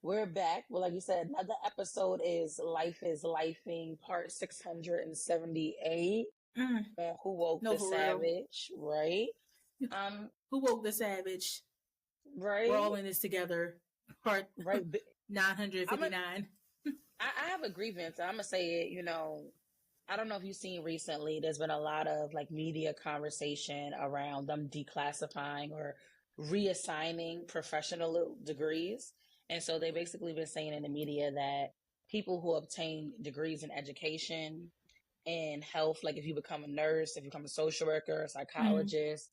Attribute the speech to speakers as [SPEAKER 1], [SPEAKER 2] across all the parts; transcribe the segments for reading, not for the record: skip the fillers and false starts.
[SPEAKER 1] We're back. Well, like you said, another episode is Life is Lifing, part 678
[SPEAKER 2] Mm,
[SPEAKER 1] on Who Woke
[SPEAKER 2] no,
[SPEAKER 1] the
[SPEAKER 2] for real.
[SPEAKER 1] Savage, right? Um,
[SPEAKER 2] Who woke the savage? We're all
[SPEAKER 1] right,
[SPEAKER 2] in this together. Part
[SPEAKER 1] right. I'm a,
[SPEAKER 2] 959.
[SPEAKER 1] I have a grievance. I'm gonna say it, I don't know if you've seen recently, there's been a lot of like media conversation around them declassifying or reassigning professional degrees. And so they basically been saying in the media that people who obtain degrees in education and health, like if you become a nurse, if you become a social worker, a
[SPEAKER 2] Mm,
[SPEAKER 1] psychologist,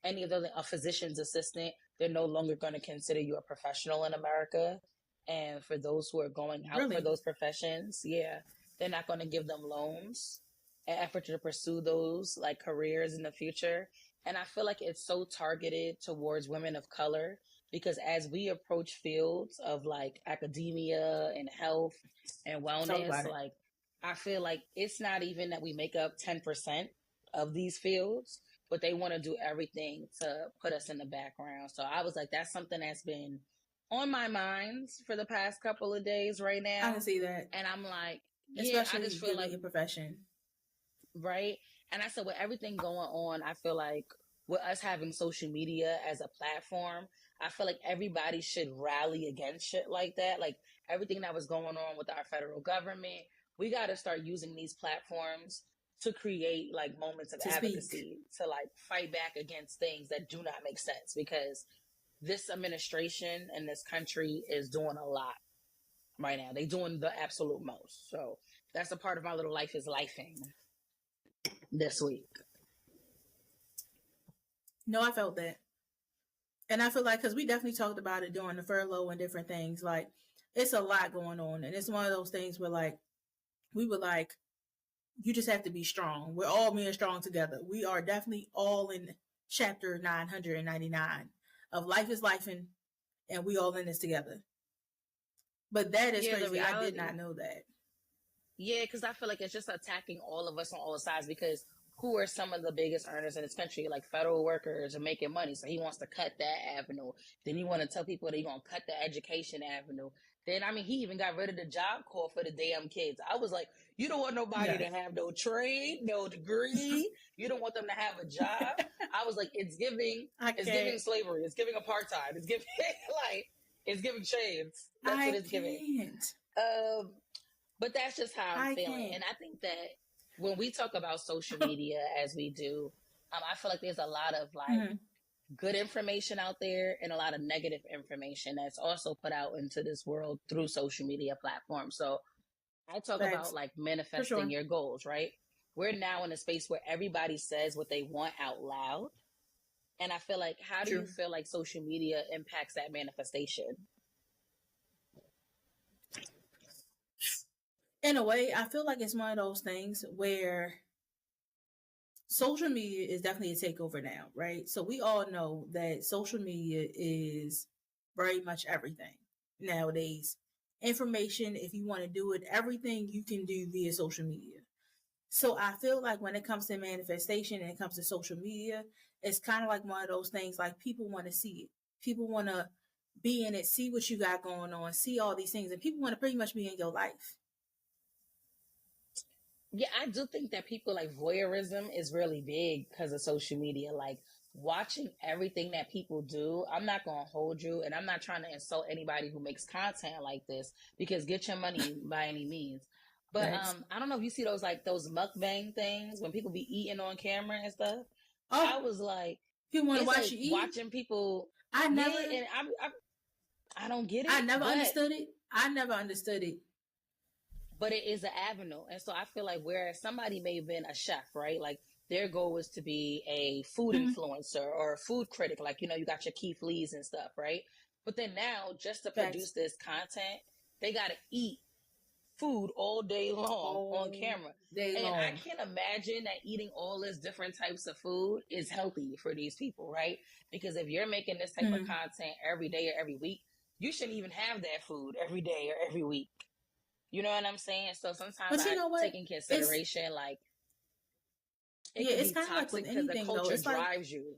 [SPEAKER 1] any of those, a physician's assistant, they're no longer going to consider you a professional in America. And for those who are going out for
[SPEAKER 2] really?
[SPEAKER 1] those professions, yeah, they're not going to give them loans and effort to pursue those like careers in the future. And I feel like it's so targeted towards women of color because as we approach fields of like academia and health and
[SPEAKER 2] Talk
[SPEAKER 1] wellness,
[SPEAKER 2] about it.
[SPEAKER 1] like I feel like it's not even that we make up 10% of these fields, but they want to do everything to put us in the background. So I was like, that's something that's been on my mind for the past couple of days right
[SPEAKER 2] I can
[SPEAKER 1] now.
[SPEAKER 2] see that.
[SPEAKER 1] And I'm like, yeah, I just
[SPEAKER 2] Especially
[SPEAKER 1] feel
[SPEAKER 2] given
[SPEAKER 1] like,
[SPEAKER 2] your profession.
[SPEAKER 1] right. And I said, with everything going on, I feel like with us having social media as a platform, I feel like everybody should rally against shit like that. Like everything that was going on with our federal government, we got to start using these platforms to create like moments of
[SPEAKER 2] To speak.
[SPEAKER 1] advocacy, to like fight back against things that do not make sense because this administration and this country is doing a lot right now. They doing the absolute most. So that's a part of my little life is lifing this week.
[SPEAKER 2] No, I felt that. And I feel like, because we definitely talked about it during the furlough and different things, like, it's a lot going on. And it's one of those things where, like, we were like, you just have to be strong. We're all being strong together. We are definitely all in chapter 999 of Life is Life, and we all in this together. But that is
[SPEAKER 1] Yeah, the
[SPEAKER 2] crazy. I did not
[SPEAKER 1] reality.
[SPEAKER 2] know that.
[SPEAKER 1] Yeah, because I feel like it's just attacking all of us on all sides because who are some of the biggest earners in this country? Like federal workers are making money. So he wants to cut that avenue. Then you want to tell people that you're going to cut the education avenue. Then, I mean, he even got rid of the job corps for the damn kids. I was like, you don't want nobody
[SPEAKER 2] Yeah,
[SPEAKER 1] to have no trade, no degree. You don't want them to have a job. I was like,
[SPEAKER 2] I
[SPEAKER 1] it's giving
[SPEAKER 2] can't.
[SPEAKER 1] slavery. It's giving apartheid. It's giving like, it's giving chains. That's what
[SPEAKER 2] I
[SPEAKER 1] it's giving.
[SPEAKER 2] can't.
[SPEAKER 1] Um, but that's just how I'm
[SPEAKER 2] I
[SPEAKER 1] feeling.
[SPEAKER 2] can't.
[SPEAKER 1] And I think that when we talk about social media as we do, I feel like there's a lot of like
[SPEAKER 2] Mhm.
[SPEAKER 1] good information out there and a lot of negative information that's also put out into this world through social media platforms. So I talk about
[SPEAKER 2] Facts.
[SPEAKER 1] like
[SPEAKER 2] For
[SPEAKER 1] manifesting
[SPEAKER 2] sure.
[SPEAKER 1] your goals, right? We're now in a space where everybody says what they want out loud. And I feel like, how do you
[SPEAKER 2] True.
[SPEAKER 1] feel like social media impacts that manifestation?
[SPEAKER 2] In a way, I feel like it's one of those things where social media is definitely a takeover now, right? So we all know that social media is very much everything nowadays. Information, if you want to do it, everything you can do via social media. So I feel like when it comes to manifestation and it comes to social media, it's kind of like one of those things like people want to see it. People want to be in it, see what you got going on, see all these things, and people want to pretty much be in your life.
[SPEAKER 1] Yeah, I do think that people like voyeurism is really big because of social media. Like watching everything that people do. I'm not going to hold you, and I'm not trying to insult anybody who makes content like this because get your money by any means. But
[SPEAKER 2] Thanks.
[SPEAKER 1] I don't know if you see those like those mukbang things when people be eating on camera and stuff. I
[SPEAKER 2] Oh,
[SPEAKER 1] was like,
[SPEAKER 2] people want to
[SPEAKER 1] it's
[SPEAKER 2] watch
[SPEAKER 1] like
[SPEAKER 2] you eat.
[SPEAKER 1] watching people.
[SPEAKER 2] I
[SPEAKER 1] Yeah,
[SPEAKER 2] never,
[SPEAKER 1] and I don't get
[SPEAKER 2] I
[SPEAKER 1] it,
[SPEAKER 2] never understood it. I never understood it.
[SPEAKER 1] but it is an avenue. And so I feel like whereas somebody may have been a chef, right? Like their goal was to be a food
[SPEAKER 2] Mm-hmm.
[SPEAKER 1] influencer or a food critic. Like, you got your Keith Lees and stuff, right? But then now just to produce
[SPEAKER 2] Facts
[SPEAKER 1] this content, they got to eat food all day long on
[SPEAKER 2] all
[SPEAKER 1] camera.
[SPEAKER 2] day
[SPEAKER 1] And I
[SPEAKER 2] long.
[SPEAKER 1] can't imagine that eating all this different types of food is healthy for these people, right? Because if you're making this type of
[SPEAKER 2] Mm-hmm.
[SPEAKER 1] content every day or every week, you shouldn't even have that food every day or every week. You know what I'm saying? So sometimes
[SPEAKER 2] But you
[SPEAKER 1] I
[SPEAKER 2] know
[SPEAKER 1] take
[SPEAKER 2] what?
[SPEAKER 1] in
[SPEAKER 2] It's
[SPEAKER 1] consideration like it
[SPEAKER 2] yeah,
[SPEAKER 1] could
[SPEAKER 2] it's
[SPEAKER 1] be
[SPEAKER 2] kind of like with
[SPEAKER 1] toxic because the
[SPEAKER 2] anything though.
[SPEAKER 1] culture
[SPEAKER 2] It's like
[SPEAKER 1] drives you.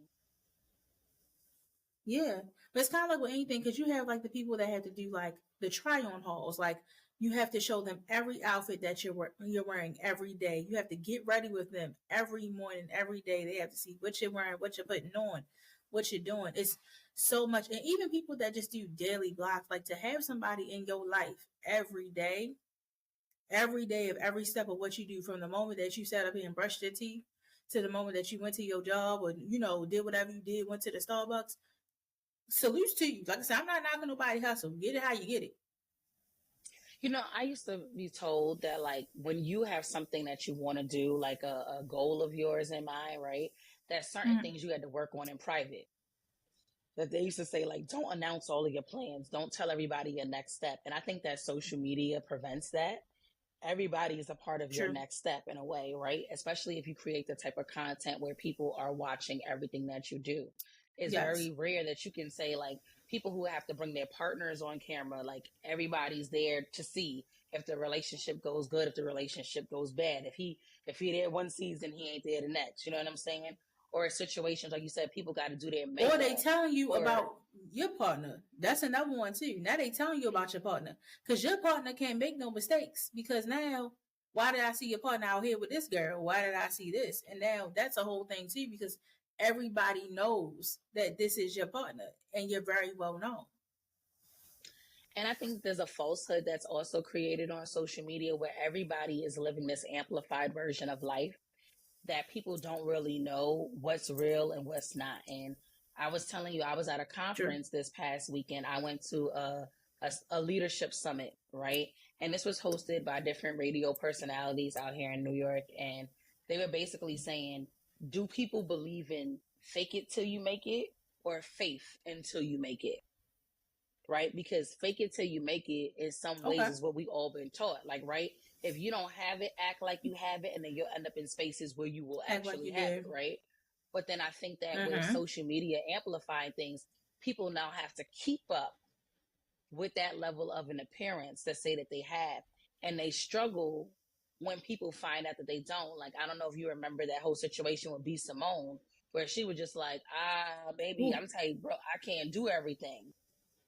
[SPEAKER 2] yeah, But it's kind of like with anything, because you have like the people that have to do like the try on hauls. Like you have to show them every outfit that you're wearing every day. You have to get ready with them every morning, every day. They have to see what you're wearing, what you're putting on, what you're doing. It's so much. And even people that just do daily blocks, like to have somebody in your life every day of every step of what you do, from the moment that you sat up here and brushed your teeth to the moment that you went to your job, or did whatever you did, went to the Starbucks. Salutes to you. Like I said, I'm not knocking nobody hustle. Get it how you get it.
[SPEAKER 1] I used to be told that like when you have something that you want to do, like a goal of yours in mind, right? That certain things you had to work on in private. That they used to say like, don't announce all of your plans, don't tell everybody your next step. And I think that social media prevents that. Everybody is a part of your
[SPEAKER 2] True.
[SPEAKER 1] next step in a way, right? Especially if you create the type of content where people are watching everything that you do. It's
[SPEAKER 2] Yes.
[SPEAKER 1] very rare that you can say like people who have to bring their partners on camera, like everybody's there to see if the relationship goes good, if the relationship goes bad. If he there one season, he ain't there the next. You know what I'm saying? Or situations like you said, people got to do their
[SPEAKER 2] Or they
[SPEAKER 1] makeup.
[SPEAKER 2] telling you
[SPEAKER 1] Or
[SPEAKER 2] about your partner. That's another one too. Now they telling you about your partner, because your partner can't make no mistakes. Because now, why did I see your partner out here with this girl? Why did I see this? And now that's a whole thing too, because everybody knows that this is your partner, and you're very well known.
[SPEAKER 1] And I think there's a falsehood that's also created on social media where everybody is living this amplified version of life that people don't really know what's real and what's not. And I was telling you, I was at a
[SPEAKER 2] True.
[SPEAKER 1] conference this past weekend. I went to a leadership summit, right? And this was hosted by different radio personalities out here in New York. And they were basically saying, do people believe in fake it till you make it or faith until you make it? Right? Because fake it till you make it in some ways
[SPEAKER 2] Okay.
[SPEAKER 1] is what we all been taught. Like, right? If you don't have it, act like you have it, and then you'll end up in spaces where you will
[SPEAKER 2] Act like
[SPEAKER 1] actually
[SPEAKER 2] you
[SPEAKER 1] have it,
[SPEAKER 2] did.
[SPEAKER 1] right? But then I think that with
[SPEAKER 2] Mm-hmm.
[SPEAKER 1] social media amplifying things, people now have to keep up with that level of an appearance to say that they have. And they struggle when people find out that they don't. Like, I don't know if you remember that whole situation with B. Simone, where she was just like, baby,
[SPEAKER 2] Ooh.
[SPEAKER 1] I'm telling you, bro, I can't do everything,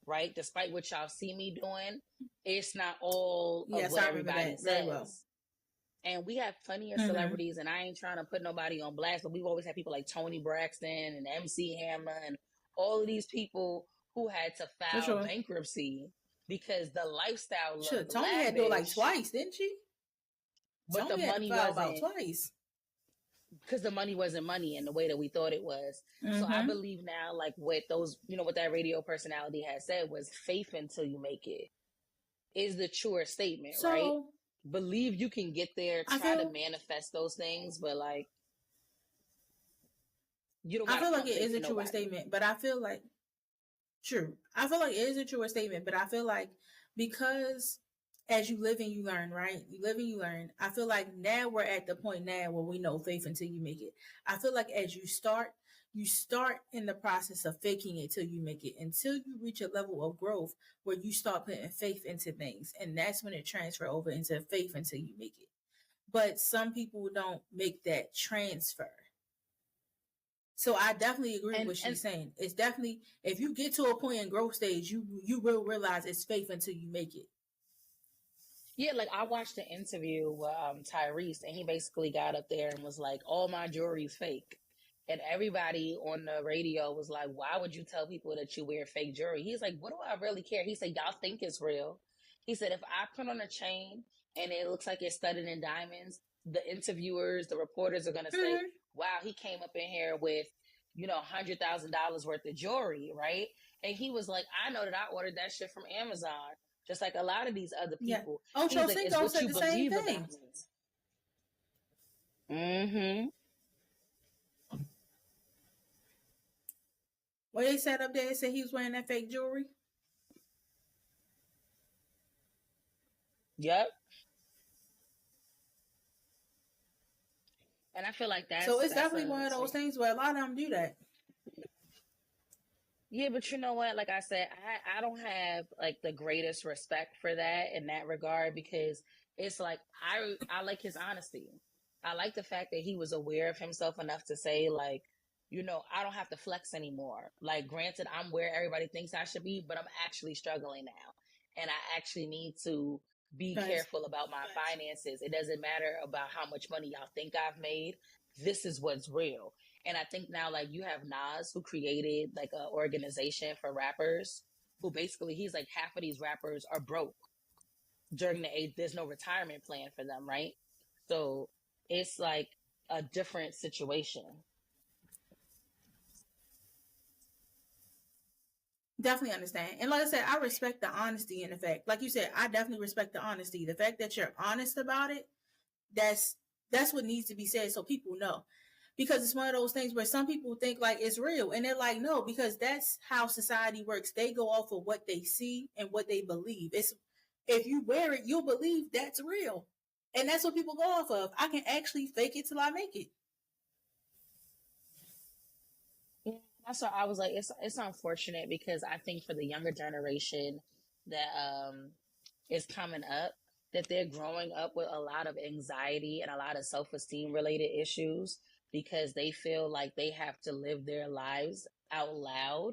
[SPEAKER 1] right? Despite what y'all see me doing, it's not all of
[SPEAKER 2] Yes,
[SPEAKER 1] what
[SPEAKER 2] I remember
[SPEAKER 1] everybody
[SPEAKER 2] that very well.
[SPEAKER 1] says. And we have plenty of
[SPEAKER 2] Mm-hmm.
[SPEAKER 1] celebrities, and I ain't trying to put nobody on blast, but we've always had people like Tony Braxton and MC Hammer and all of these people who had to
[SPEAKER 2] For
[SPEAKER 1] file
[SPEAKER 2] sure.
[SPEAKER 1] bankruptcy because the lifestyle
[SPEAKER 2] Sure.
[SPEAKER 1] looked
[SPEAKER 2] Tony had to do it like
[SPEAKER 1] lavish,
[SPEAKER 2] twice, didn't she?
[SPEAKER 1] but the
[SPEAKER 2] Tony had to
[SPEAKER 1] money
[SPEAKER 2] file about
[SPEAKER 1] wasn't,
[SPEAKER 2] twice.
[SPEAKER 1] because the money wasn't money in the way that we thought it was. So I
[SPEAKER 2] Mm-hmm.
[SPEAKER 1] believe now, like what those, what that radio personality had said was faith until you make it is the truer statement, right?
[SPEAKER 2] So
[SPEAKER 1] Believe you can get there,
[SPEAKER 2] I
[SPEAKER 1] try to
[SPEAKER 2] feel
[SPEAKER 1] manifest those things, but like you don't
[SPEAKER 2] I
[SPEAKER 1] gotta
[SPEAKER 2] feel like
[SPEAKER 1] pump
[SPEAKER 2] it
[SPEAKER 1] fake
[SPEAKER 2] is
[SPEAKER 1] for
[SPEAKER 2] a truer
[SPEAKER 1] nobody.
[SPEAKER 2] statement, but I feel like true. I feel like it is a truer statement, but I feel like because as you live and you learn, right? You live and you learn. I feel like now we're at the point now where we know faith until you make it. I feel like as you start in the process of faking it till you make it, until you reach a level of growth where you start putting faith into things, and that's when it transfer over into faith until you make it. But some people don't make that transfer. So I definitely agree with
[SPEAKER 1] And
[SPEAKER 2] what she's saying. It's definitely, if you get to a point in growth stage, you will realize it's faith until you make it.
[SPEAKER 1] yeah, like I watched an interview with Tyrese, and he basically got up there and was like, "All my jewelry's fake," and everybody on the radio was like, "Why would you tell people that you wear fake jewelry?" He's like, "What do I really care?" He said, "Y'all think it's real." He said, "If I put on a chain and it looks like it's studded in diamonds, the interviewers, the reporters are gonna say,
[SPEAKER 2] Mm-hmm.
[SPEAKER 1] 'Wow, he came up in here with." $100,000 worth of jewelry, right? And he was like, I know that I ordered that shit from Amazon, just like a lot of these other
[SPEAKER 2] Yeah.
[SPEAKER 1] people.
[SPEAKER 2] Ocho
[SPEAKER 1] He's like, it's
[SPEAKER 2] Cinco
[SPEAKER 1] what
[SPEAKER 2] said
[SPEAKER 1] you
[SPEAKER 2] the same
[SPEAKER 1] believe
[SPEAKER 2] thing.
[SPEAKER 1] about me. Mm-hmm.
[SPEAKER 2] Where they sat up there and said he was wearing that fake jewelry.
[SPEAKER 1] Yep. And I feel like
[SPEAKER 2] So
[SPEAKER 1] that's
[SPEAKER 2] it's
[SPEAKER 1] that's
[SPEAKER 2] definitely
[SPEAKER 1] a
[SPEAKER 2] one of
[SPEAKER 1] that's
[SPEAKER 2] those
[SPEAKER 1] a
[SPEAKER 2] things where a lot of them do that.
[SPEAKER 1] yeah, but you know what? Like I said, I don't have like the greatest respect for that in that regard because it's like I like his honesty. I like the fact that he was aware of himself enough to say like I don't have to flex anymore. Like, granted, I'm where everybody thinks I should be, but I'm actually struggling now. And I actually need to be
[SPEAKER 2] Guys,
[SPEAKER 1] careful about my finances. It doesn't matter about how much money y'all think I've made. This is what's real. And I think now, like, you have Nas, who created like an organization for rappers, who basically he's like, half of these rappers are broke during the age, there's no retirement plan for them, right? So it's like a different situation.
[SPEAKER 2] definitely understand. And like I said, I respect the honesty and the fact. Like you said, I definitely respect the honesty. The fact that you're honest about it, that's that's what needs to be said so people know. Because it's one of those things where some people think like it's real and they're like, no, because that's how society works. They go off of what they see and what they believe. It's if you wear it, you'll believe that's real. And that's what people go off of. I can actually fake it till I make it.
[SPEAKER 1] Yeah, that's why I was like, it's unfortunate because I think for the younger generation that is coming up, that they're growing up with a lot of anxiety and a lot of self-esteem related issues because they feel like they have to live their lives out loud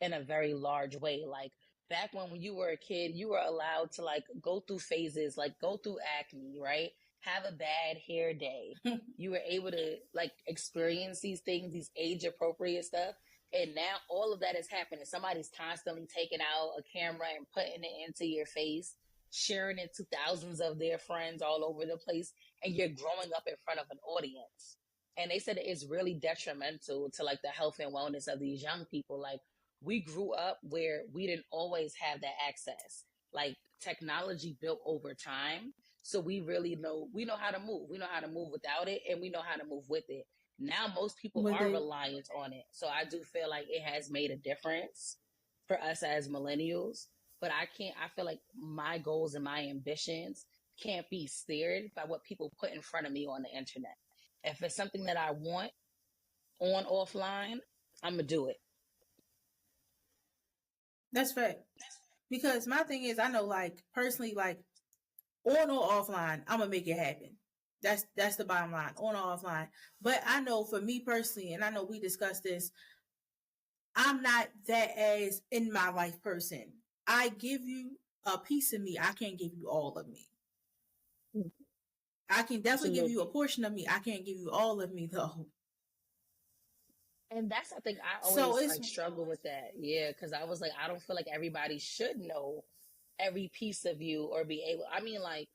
[SPEAKER 1] in a very large way. Like, back when you were a kid, you were allowed to like go through phases, like go through acne, right? Have a bad hair day. You were able to like experience these things, these age appropriate stuff. And now all of that is happening. Somebody's constantly taking out a camera and putting it into your face, sharing it to thousands of their friends all over the place, and you're growing up in front of an audience. And they said it's really detrimental to like the health and wellness of these young people. Like, we grew up where we didn't always have that access. Like, technology built over time. So we know how to move. We know how to move without it, and we know how to move with it. Now most people
[SPEAKER 2] With
[SPEAKER 1] are
[SPEAKER 2] it.
[SPEAKER 1] reliant on it. So I do feel like it has made a difference for us as millennials. But I feel like my goals and my ambitions can't be steered by what people put in front of me on the internet. If it's something that I want on offline, I'm gonna do it.
[SPEAKER 2] That's fact. Because my thing is, I know, like personally, like on or offline, I'm gonna make it happen. That's the bottom line, on or offline. But I know for me personally, and I know we discussed this, I'm not that as in my life person. I give you a piece of me. I can't give you all of me. I can definitely give you a
[SPEAKER 1] Absolutely.
[SPEAKER 2] portion of me. I can't give you all of me though.
[SPEAKER 1] And that's, I think, I
[SPEAKER 2] So
[SPEAKER 1] always
[SPEAKER 2] it's
[SPEAKER 1] like struggle with that. Yeah, because I was like, I don't feel like everybody should know every piece of you or be able. I mean, like,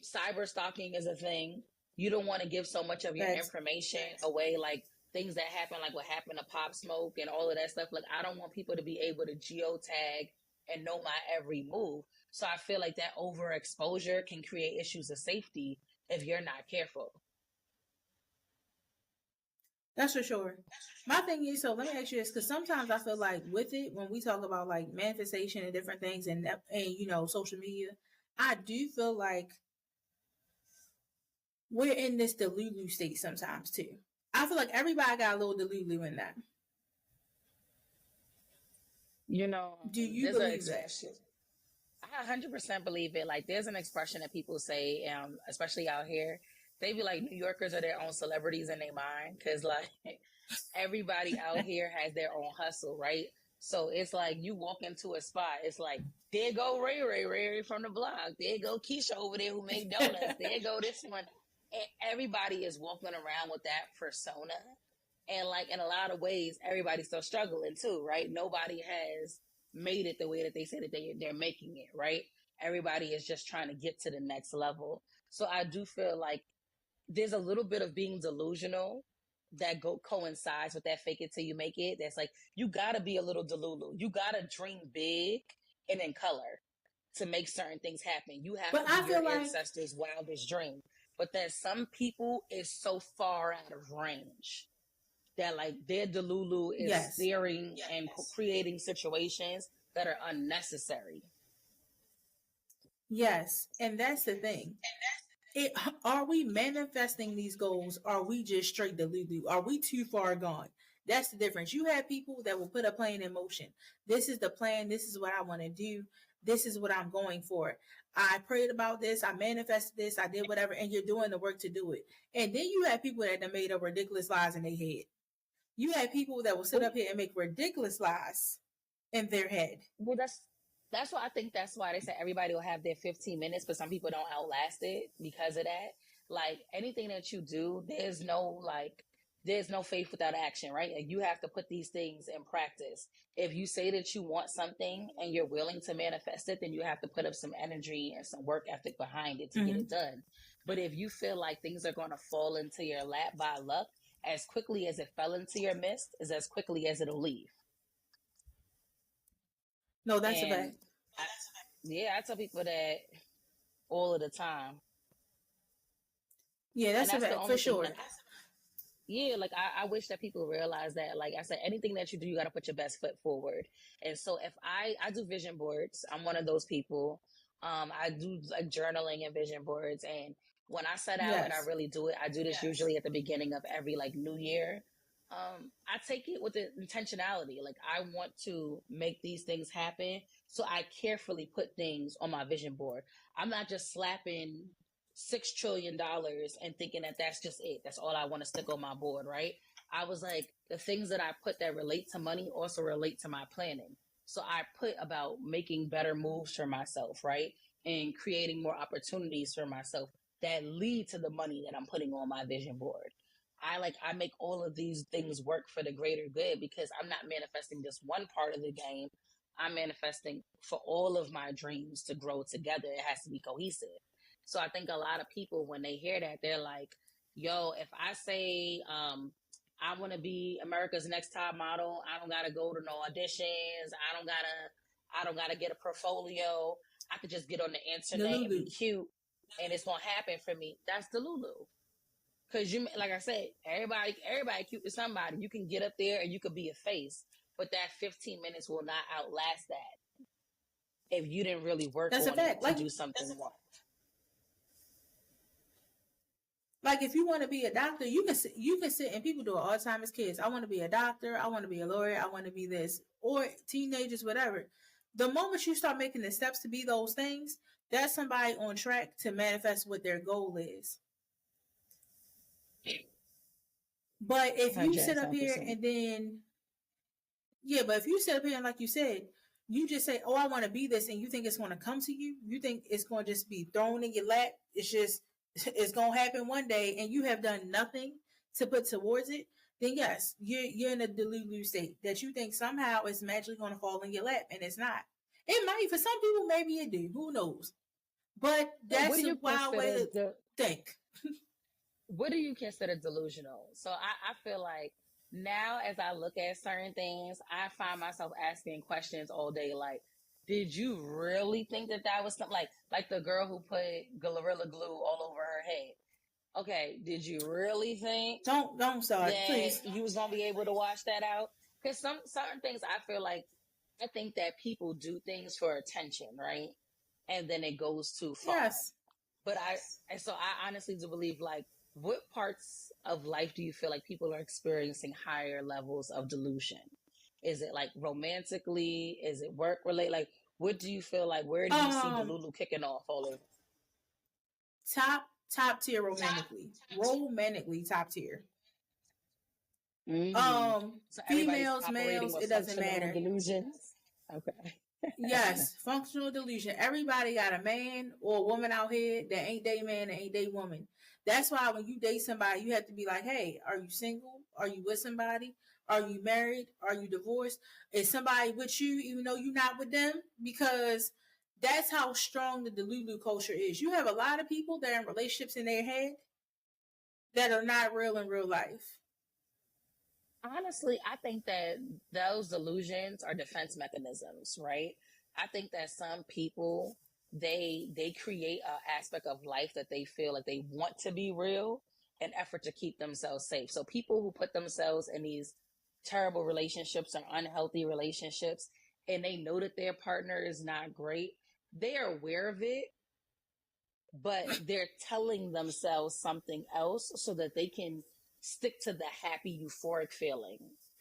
[SPEAKER 1] cyber stalking is a thing. You don't want to give so much of your
[SPEAKER 2] facts.
[SPEAKER 1] information away, like things that happen, like what happened to Pop Smoke and all of that stuff. Like, I don't want people to be able to geotag and know my every move. So I feel like that overexposure can create issues of safety if you're not careful.
[SPEAKER 2] That's for sure. My thing is, so let me ask you this, because sometimes I feel like with it, when we talk about like manifestation and different things, and social media, I do feel like we're in this Delulu state sometimes too. I feel like everybody got a little Delulu in that. Do you
[SPEAKER 1] There's an
[SPEAKER 2] believe that?
[SPEAKER 1] expression. I 100% believe it. Like, there's an expression that people say, especially out here. They be like, New Yorkers are their own celebrities in their mind. Cause like everybody out here has their own hustle, right? So it's like you walk into a spot, it's like, there go Ray from the block. There go Keisha over there who make donuts. There go this one. And everybody is walking around with that persona. And like, in a lot of ways, everybody's still struggling too, right? Nobody has made it the way that they say that they're making it, right? Everybody is just trying to get to the next level. So I do feel like there's a little bit of being delusional that coincides with that fake it till you make it. That's like, you gotta be a little delulu. You gotta dream big and in color to make certain things happen. You have
[SPEAKER 2] But
[SPEAKER 1] to be
[SPEAKER 2] I
[SPEAKER 1] your
[SPEAKER 2] feel like
[SPEAKER 1] ancestors' wildest dream. But then some people is so far out of range that like their delulu is
[SPEAKER 2] yes,
[SPEAKER 1] steering and creating situations that are unnecessary.
[SPEAKER 2] yes, and that's the thing. It, are we manifesting these goals? Are we just straight Delulu? Are we too far gone? That's the difference. You have people that will put a plan in motion. This is the plan. This is what I want to do. This is what I'm going for. I prayed about this. I manifested this. I did whatever, and you're doing the work to do it. And then you have people that have made up ridiculous lies in their head. You had people that will sit up here and make ridiculous lies in their head.
[SPEAKER 1] Well, that's why I think that's why they say everybody will have their 15 minutes, but some people don't outlast it because of that. Like anything that you do, there's no faith without action, right? Like you have to put these things in practice. If you say that you want something and you're willing to manifest it, then you have to put up some energy and some work ethic behind it to get it done. But if you feel like things are going to fall into your lap by luck, as quickly as it fell into your midst is as quickly as it'll leave.
[SPEAKER 2] No, that's a fact.
[SPEAKER 1] I tell people that all of the time.
[SPEAKER 2] Yeah, that's a fact for sure.
[SPEAKER 1] Like I wish that people realize that, like I said, anything that you do, you got to put your best foot forward. And so if I do vision boards, I'm one of those people. I do like journaling and vision boards. And when I set out and I really do it, I do this usually at the beginning of every like new year. I take it with the intentionality. Like I want to make these things happen. So I carefully put things on my vision board. I'm not just slapping $6 trillion and thinking that that's just it. That's all I want to stick on my board, right? I was like, the things that I put that relate to money also relate to my planning. So I put about making better moves for myself, right? And creating more opportunities for myself that lead to the money that I'm putting on my vision board. I make all of these things work for the greater good because I'm not manifesting just one part of the game. I'm manifesting for all of my dreams to grow together. It has to be cohesive. So I think a lot of people, when they hear that, they're like, yo, if I say I want to be America's Next Top Model, I don't got to go to no auditions. I don't gotta get a portfolio. I could just get on the internet and be cute and it's going to happen for me. That's Delulu. Because you, like I said, everybody cute to somebody. You can get up there and you could be a face, but that 15 minutes will not outlast that if you didn't really work on it to do something wrong.
[SPEAKER 2] Like if you want to be a doctor, you can sit and people do it all the time as kids. I want to be a doctor. I want to be a lawyer. I want to be this, or teenagers, whatever. The moment you start making the steps to be those things, that's somebody on track to manifest what their goal is. But if you sit up here and then, but if you sit up here and like you said, you just say, oh, I want to be this, and you think it's going to come to you, you think it's going to just be thrown in your lap, it's going to happen one day, and you have done nothing to put towards it, then yes, you're in a Delulu state that you think somehow it's magically going to fall in your lap, and it's not. It might, for some people, maybe it do. Who knows? But that's a wild way to think.
[SPEAKER 1] What do you consider delusional? So I feel like now as I look at certain things, I find myself asking questions all day. Like, did you really think that was something like the girl who put Gorilla Glue all over her head? Okay, did you really think
[SPEAKER 2] don't start, please.
[SPEAKER 1] You was gonna be able to wash that out? Because some certain things I feel like I think that people do things for attention, right? And then it goes too far.
[SPEAKER 2] Yes.
[SPEAKER 1] But I honestly do believe, like, what parts of life do you feel like people are experiencing higher levels of delusion? Is it like romantically? Is it work related? Like, what do you feel like? Where do you see Delulu kicking off all over?
[SPEAKER 2] Top tier romantically. Romantically top tier.
[SPEAKER 1] Mm-hmm. So
[SPEAKER 2] females, males, it doesn't matter.
[SPEAKER 1] Delusions. Okay.
[SPEAKER 2] Yes, functional delusion. Everybody got a man or a woman out here that ain't they man and ain't they woman. That's why when you date somebody, you have to be like, hey, are you single? Are you with somebody? Are you married? Are you divorced? Is somebody with you even though you're not with them? Because that's how strong the Delulu culture is. You have a lot of people that are in relationships in their head that are not real in real life.
[SPEAKER 1] Honestly, I think that those delusions are defense mechanisms, right? I think that some people, they create an aspect of life that they feel like they want to be real in effort to keep themselves safe. So people who put themselves in these terrible relationships or unhealthy relationships and they know that their partner is not great, they are aware of it, but they're telling themselves something else so that they can stick to the happy, euphoric feeling,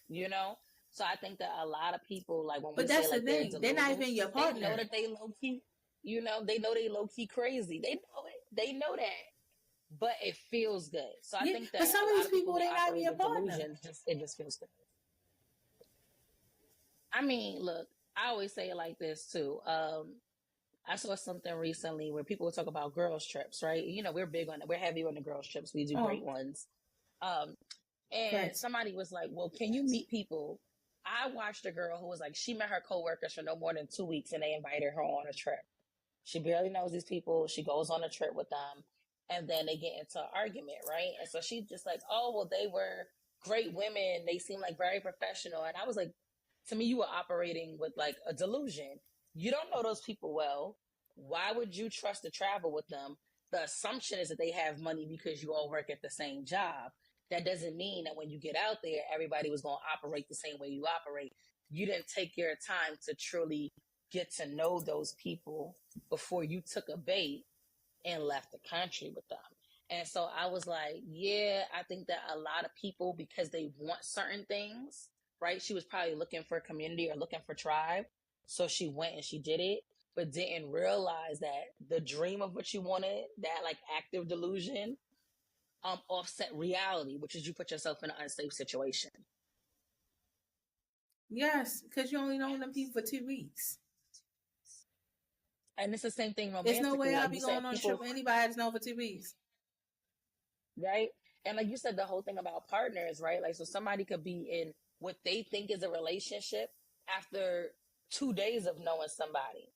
[SPEAKER 1] you know? So I think that a lot of people, like when we say like
[SPEAKER 2] they're not even your partner.
[SPEAKER 1] They know that they low key, you know, they know they low key crazy. They know it. They know that. but it feels good. So I
[SPEAKER 2] Yeah,
[SPEAKER 1] think
[SPEAKER 2] but
[SPEAKER 1] that
[SPEAKER 2] some
[SPEAKER 1] a
[SPEAKER 2] of
[SPEAKER 1] lot
[SPEAKER 2] these
[SPEAKER 1] of people
[SPEAKER 2] people,
[SPEAKER 1] who
[SPEAKER 2] they not even
[SPEAKER 1] operate
[SPEAKER 2] your
[SPEAKER 1] with
[SPEAKER 2] partner.
[SPEAKER 1] delusions, it just feels good. I mean, look, I always say it like this too. I saw something recently where people would talk about girls trips, right? You know, we're big on it. We're heavy on the girls trips. We do
[SPEAKER 2] Oh,
[SPEAKER 1] great ones. Um, and
[SPEAKER 2] facts.
[SPEAKER 1] somebody was like, well, can you meet people? I watched a girl who was like, she met her coworkers for no more than 2 weeks and they invited her on a trip. She barely knows these people. She goes on a trip with them and then they get into an argument, right? And so she's just like, oh, well, they were great women. They seem like very professional. And I was like, to me, you were operating with like a delusion. You don't know those people well. Why would you trust to travel with them? The assumption is that they have money because you all work at the same job. That doesn't mean that when you get out there, everybody was going to operate the same way you operate. You didn't take your time to truly get to know those people before you took a bait and left the country with them. And so I was like, yeah, I think that a lot of people, because they want certain things, right? She was probably looking for a community or looking for tribe. So she went and she did it, but didn't realize that the dream of what you wanted, that like active delusion, offset reality, which is you put yourself in an unsafe situation.
[SPEAKER 2] Yes, because you only known them people for 2 weeks.
[SPEAKER 1] And it's the same thing
[SPEAKER 2] There's no
[SPEAKER 1] romantically.
[SPEAKER 2] way I'll
[SPEAKER 1] Like you
[SPEAKER 2] be
[SPEAKER 1] said,
[SPEAKER 2] going on a trip
[SPEAKER 1] people,
[SPEAKER 2] with anybody that's known for 2 weeks.
[SPEAKER 1] right? And like you said, the whole thing about partners, right? Like, so somebody could be in what they think is a relationship after 2 days of knowing somebody,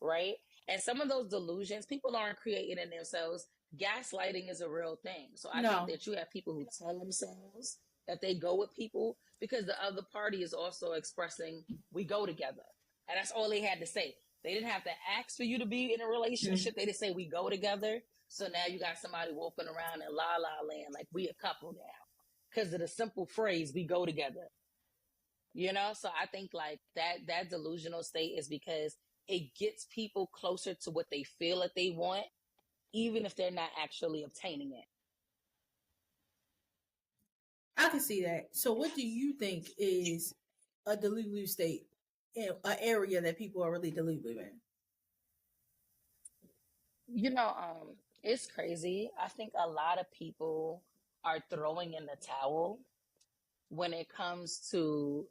[SPEAKER 1] right? And some of those delusions, people aren't creating in themselves. Gaslighting is a real thing. So I think
[SPEAKER 2] No.
[SPEAKER 1] that you have people who tell themselves that they go with people because the other party is also expressing, we go together. And that's all they had to say. They didn't have to ask for you to be in a
[SPEAKER 2] Mm.
[SPEAKER 1] relationship. They just say, we go together. So now you got somebody walking around in la la land like we a couple now because of the simple phrase we go together. You know, so I think like that delusional state is because it gets people closer to what they feel that they want, even if they're not actually obtaining it.
[SPEAKER 2] I can see that. So, what do you think is a Delulu state, an area that people are really Delulu in?
[SPEAKER 1] You know, it's crazy. I think a lot of people are throwing in the towel when it comes to.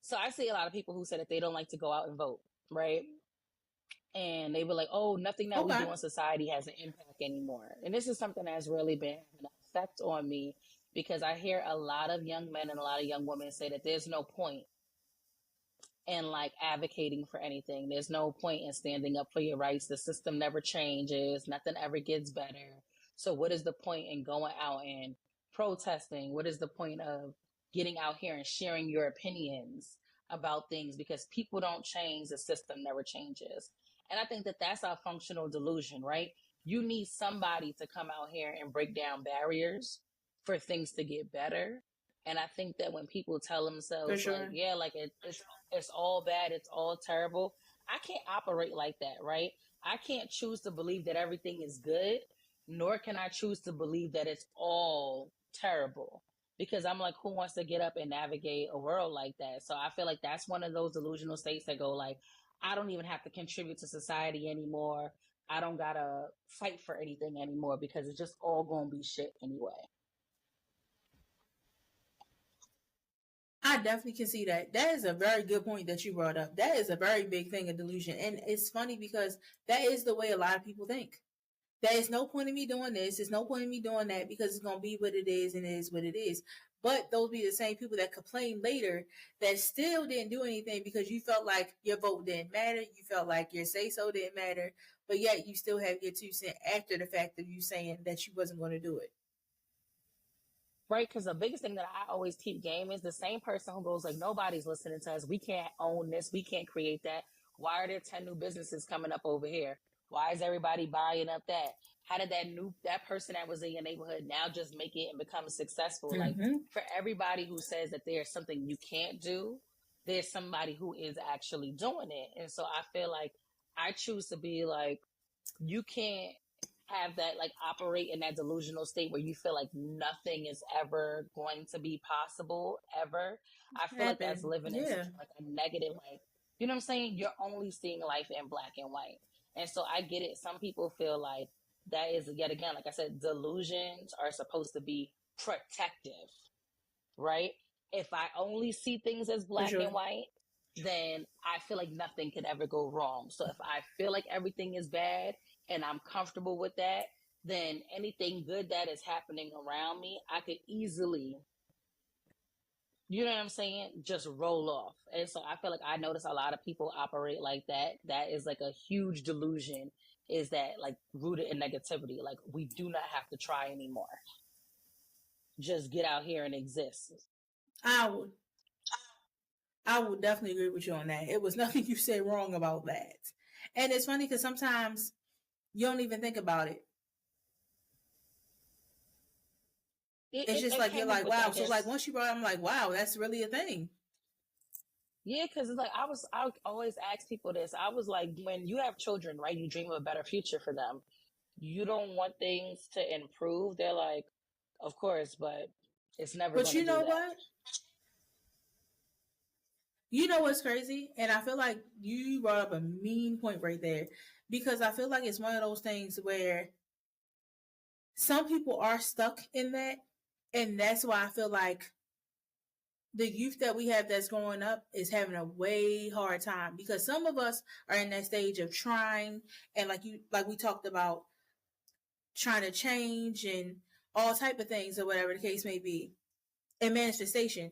[SPEAKER 1] So I see a lot of people who said that they don't like to go out and vote, right? And they were like, oh, nothing that we
[SPEAKER 2] Okay.
[SPEAKER 1] do in society has an impact anymore. And this is something that's really been an effect on me because I hear a lot of young men and a lot of young women say that there's no point in like advocating for anything. There's no point in standing up for your rights. The system never changes. Nothing ever gets better. So what is the point in going out and protesting? What is the point of getting out here and sharing your opinions about things? Because people don't change. The system never changes. And I think that that's our functional delusion, right? You need somebody to come out here and break down barriers for things to get better. And I think that when people tell
[SPEAKER 2] For
[SPEAKER 1] themselves like,
[SPEAKER 2] sure.
[SPEAKER 1] yeah, like it's all bad, it's all terrible. I can't operate like that, right? I can't choose to believe that everything is good, nor can I choose to believe that it's all terrible. Because I'm like, who wants to get up and navigate a world like that? So I feel like that's one of those delusional states that go like, I don't even have to contribute to society anymore. I don't gotta fight for anything anymore because it's just all gonna be shit anyway.
[SPEAKER 2] I definitely can see that. That is a very good point that you brought up. That is a very big thing of delusion. And it's funny because that is the way a lot of people think. There is no point in me doing this. There's no point in me doing that because it's going to be what it is and it is what it is. But those be the same people that complain later that still didn't do anything because you felt like your vote didn't matter. You felt like your say so didn't matter. But yet you still have your 2 cents after the fact of you saying that you wasn't going to do it.
[SPEAKER 1] Right? Because the biggest thing that I always keep game is the same person who goes like, nobody's listening to us. We can't own this. We can't create that. Why are there 10 new businesses coming up over here? Why is everybody buying up that? How did that person that was in your neighborhood now just make it and become successful? Like
[SPEAKER 2] Mm-hmm.
[SPEAKER 1] for everybody who says that there's something you can't do, there's somebody who is actually doing it. And so I feel like I choose to be like, you can't have that like operate in that delusional state where you feel like nothing is ever going to be possible ever. I feel like that's
[SPEAKER 2] Happen.
[SPEAKER 1] living in such
[SPEAKER 2] Yeah.
[SPEAKER 1] like a negative, like, you know what I'm saying? You're only seeing life in black and white. And so I get it. Some people feel like that is, yet again, like I said, delusions are supposed to be protective, right? If I only see things as
[SPEAKER 2] For
[SPEAKER 1] black
[SPEAKER 2] sure.
[SPEAKER 1] and white, then I feel like nothing could ever go wrong. So if I feel like everything is bad and I'm comfortable with that, then anything good that is happening around me, I could easily, you know what I'm saying, just roll off. And so I feel like I notice a lot of people operate like that. That is like a huge delusion, is that like rooted in negativity. Like, we do not have to try anymore. Just get out here and exist.
[SPEAKER 2] I would I would definitely agree with you on that. It was nothing you said wrong about that. And it's funny because sometimes you don't even think about it. It's just
[SPEAKER 1] It
[SPEAKER 2] like you're
[SPEAKER 1] came up
[SPEAKER 2] like,
[SPEAKER 1] with, I
[SPEAKER 2] wow. So like
[SPEAKER 1] guess,
[SPEAKER 2] once you brought it, I'm like, wow, that's really a thing.
[SPEAKER 1] yeah, because it's like I always ask people this. I was like, when you have children, right, you dream of a better future for them. You don't want things to improve. They're like, of course, but it's never
[SPEAKER 2] But
[SPEAKER 1] going to
[SPEAKER 2] you
[SPEAKER 1] do
[SPEAKER 2] know
[SPEAKER 1] that.
[SPEAKER 2] what? You know what's crazy? And I feel like you brought up a mean point right there because I feel like it's one of those things where some people are stuck in that. And that's why I feel like the youth that we have that's growing up is having a way hard time because some of us are in that stage of trying and like we talked about trying to change and all type of things or whatever the case may be and manifestation.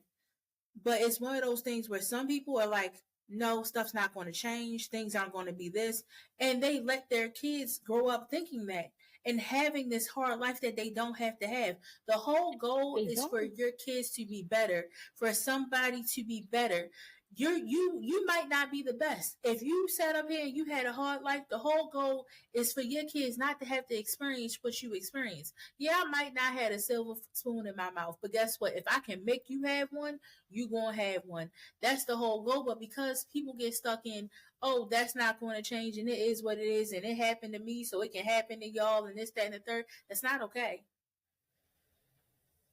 [SPEAKER 2] But it's one of those things where some people are like, no, stuff's not going to change. Things aren't going to be this. And they let their kids grow up thinking that and having this hard life that they don't have to have. The whole goal
[SPEAKER 1] They
[SPEAKER 2] is for
[SPEAKER 1] don't.
[SPEAKER 2] your kids to be better, for somebody to be better. You might not be the best. If you sat up here and you had a hard life, the whole goal is for your kids not to have to experience what you experienced. Yeah, I might not have a silver spoon in my mouth, but guess what? If I can make you have one, you gonna have one. That's the whole goal. But because people get stuck in, oh, that's not going to change, and it is what it is, and it happened to me, so it can happen to y'all, and this, that, and the third. That's not okay.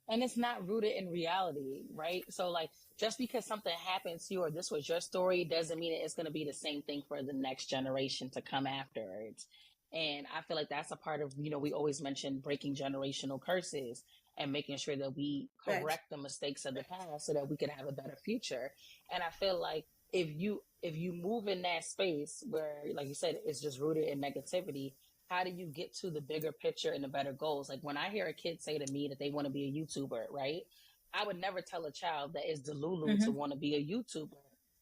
[SPEAKER 1] And it's not rooted in reality, right? So, like, just because something happens to you or this was your story doesn't mean that it's going to be the same thing for the next generation to come afterwards. And I feel like that's a part of, we always mention breaking generational curses and making sure that we
[SPEAKER 2] Facts.
[SPEAKER 1] correct the mistakes of the past so that we can have a better future. And I feel like if you move in that space where, like you said, it's just rooted in negativity, how do you get to the bigger picture and the better goals? Like, when I hear a kid say to me that they want to be a YouTuber, right? I would never tell a child that it's Delulu to
[SPEAKER 2] Mm-hmm.
[SPEAKER 1] want to be a YouTuber.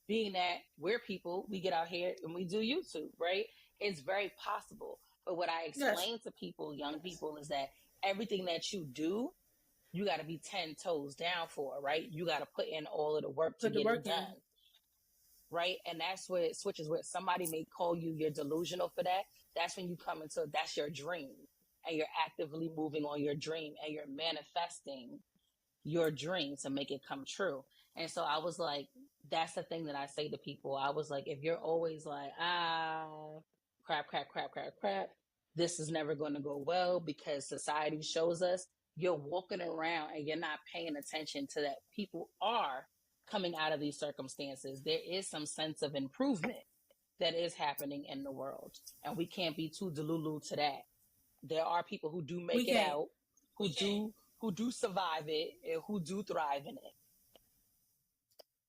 [SPEAKER 1] Being that we're people, we get out here and we do YouTube, right? It's very possible. But what I
[SPEAKER 2] Yes.
[SPEAKER 1] explain to people, young people, is that everything that you do, you got to be 10 toes down for, right? You got to put in all of the work to
[SPEAKER 2] Put the
[SPEAKER 1] get it
[SPEAKER 2] work in.
[SPEAKER 1] done, right? And that's where it switches, where somebody may call you, you're delusional for that. That's when you come into, that's your dream. And you're actively moving on your dream and you're manifesting your dream to make it come true. And so I was like, that's the thing that I say to people. I was like, if you're always like, crap, crap, crap, crap, crap, this is never going to go well because society shows us, you're walking around and you're not paying attention to that people are coming out of these circumstances. There is some sense of improvement that is happening in the world. And we can't be too delulu to that. There are people who do
[SPEAKER 2] We
[SPEAKER 1] make it
[SPEAKER 2] can't.
[SPEAKER 1] out, who do survive it, and who do thrive in it.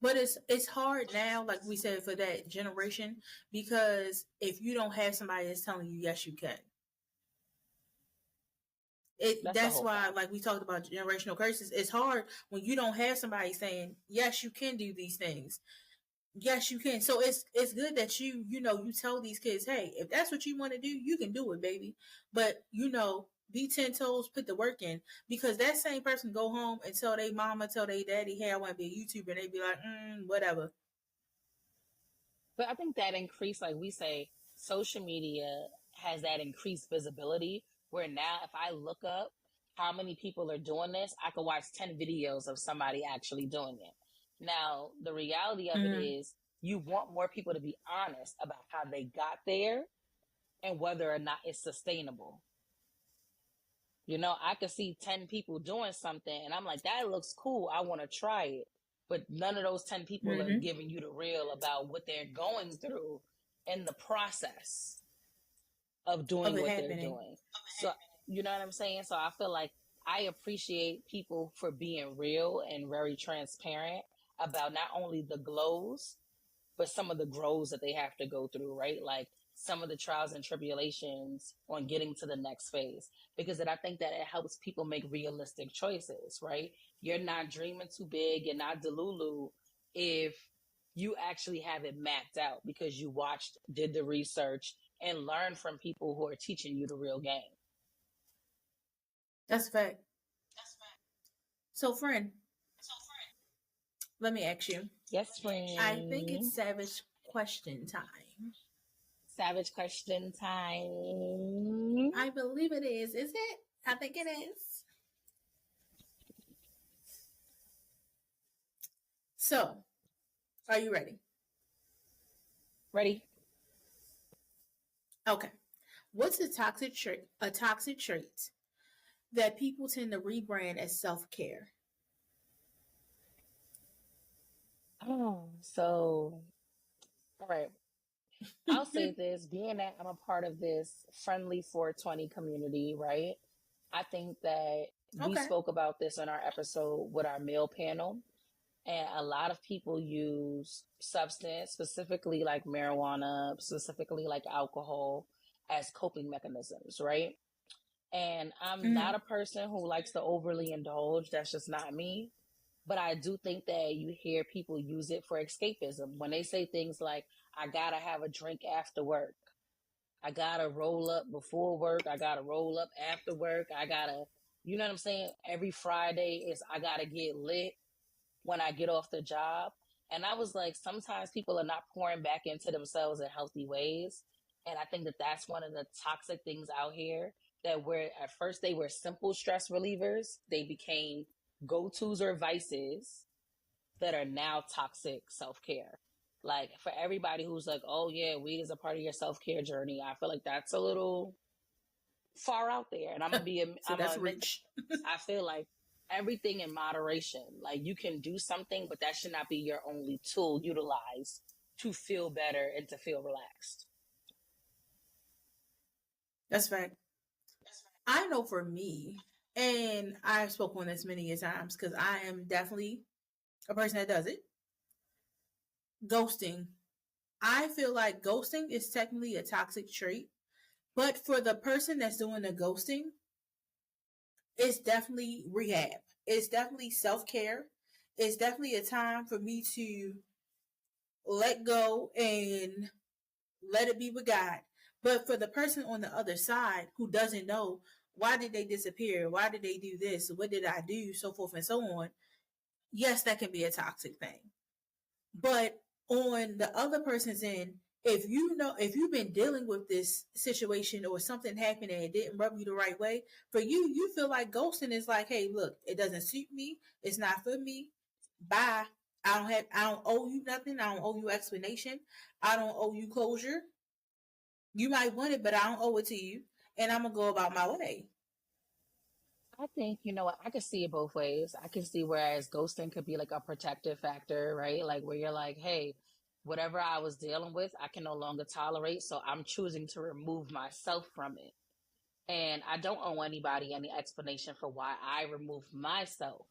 [SPEAKER 2] But it's hard now, like we said, for that generation because if you don't have somebody that's telling you yes, you can.
[SPEAKER 1] That's a
[SPEAKER 2] That's
[SPEAKER 1] whole
[SPEAKER 2] why,
[SPEAKER 1] fact.
[SPEAKER 2] like we talked about generational curses, it's hard when you don't have somebody saying yes, you can do these things. Yes, you can. So it's good that you tell these kids, hey, if that's what you want to do, you can do it, baby. But be 10 toes, put the work in, because that same person go home and tell their mama, tell their daddy, hey, I want to be a YouTuber, and they be like, whatever.
[SPEAKER 1] But I think that increased, like we say, social media has that increased visibility where now if I look up how many people are doing this, I could watch 10 videos of somebody actually doing it. Now, the reality of it
[SPEAKER 2] Mm-hmm.
[SPEAKER 1] is you want more people to be honest about how they got there and whether or not it's sustainable. I could see 10 people doing something and I'm like, that looks cool. I want to try it. But none of those 10 people are
[SPEAKER 2] Mm-hmm.
[SPEAKER 1] giving you the real about what they're going through in the process. of
[SPEAKER 2] of
[SPEAKER 1] doing
[SPEAKER 2] it
[SPEAKER 1] what they're
[SPEAKER 2] happening.
[SPEAKER 1] doing. So, you know what I'm saying? So I feel like I appreciate people for being real and very transparent about not only the glows, but some of the grows that they have to go through, right? Like some of the trials and tribulations on getting to the next phase. Because then I think that it helps people make realistic choices, right? You're not dreaming too big, you're not Delulu if you actually have it mapped out because you watched, did the research, and learned from people who are teaching you the real game.
[SPEAKER 2] That's a fact. So, friend, let me ask you.
[SPEAKER 1] Yes,
[SPEAKER 2] I think it's
[SPEAKER 1] friend.
[SPEAKER 2] Savage question time.
[SPEAKER 1] Savage question time.
[SPEAKER 2] I believe it is. Is it? I think it is. So, are you ready?
[SPEAKER 1] Ready?
[SPEAKER 2] Okay. What's a toxic trait? A toxic trait that people tend to rebrand as self care.
[SPEAKER 1] Oh, so, all right. I'll say this, being that I'm a part of this friendly 420 community, right? I think that we
[SPEAKER 2] Okay.
[SPEAKER 1] spoke about this in our episode with our male panel, and a lot of people use substance, specifically like marijuana, specifically like alcohol, as coping mechanisms, right? And I'm not
[SPEAKER 2] Mm-hmm.
[SPEAKER 1] a person who likes to overly indulge. That's just not me. But I do think that you hear people use it for escapism. When they say things like, I gotta have a drink after work, I gotta roll up before work, I gotta roll up after work, I gotta, you know what I'm saying? Every Friday is, I gotta get lit when I get off the job. And I was like, sometimes people are not pouring back into themselves in healthy ways. And I think that that's one of the toxic things out here, that where at first they were simple stress relievers, they became go tos or vices that are now toxic self care. Like for everybody who's like, oh yeah, weed is a part of your self care journey, I feel like that's a little far out there. And
[SPEAKER 2] So
[SPEAKER 1] I'm gonna
[SPEAKER 2] that's
[SPEAKER 1] admit
[SPEAKER 2] reach.
[SPEAKER 1] I feel like everything in moderation. Like you can do something, but that should not be your only tool utilized to feel better and to feel relaxed.
[SPEAKER 2] That's right. I know for me, and I've spoken on this many a times because I am definitely a person that does it. Ghosting. I feel like ghosting is technically a toxic trait, but for the person that's doing the ghosting, it's definitely rehab. It's definitely self care. It's definitely a time for me to let go and let it be with God. But for the person on the other side who doesn't know, why did they disappear? Why did they do this? What did I do? So forth and so on. Yes, that can be a toxic thing. But on the other person's end, if you've been dealing with this situation or something happened and it didn't rub you the right way, for you, you feel like ghosting is like, hey, look, it doesn't suit me. It's not for me. Bye. I don't owe you nothing. I don't owe you explanation. I don't owe you closure. You might want it, but I don't owe it to you. And I'm gonna go about my way.
[SPEAKER 1] I think, you know what, I can see it both ways. I can see whereas ghosting could be like a protective factor, right? Like where you're like, hey, whatever I was dealing with, I can no longer tolerate. So I'm choosing to remove myself from it. And I don't owe anybody any explanation for why I removed myself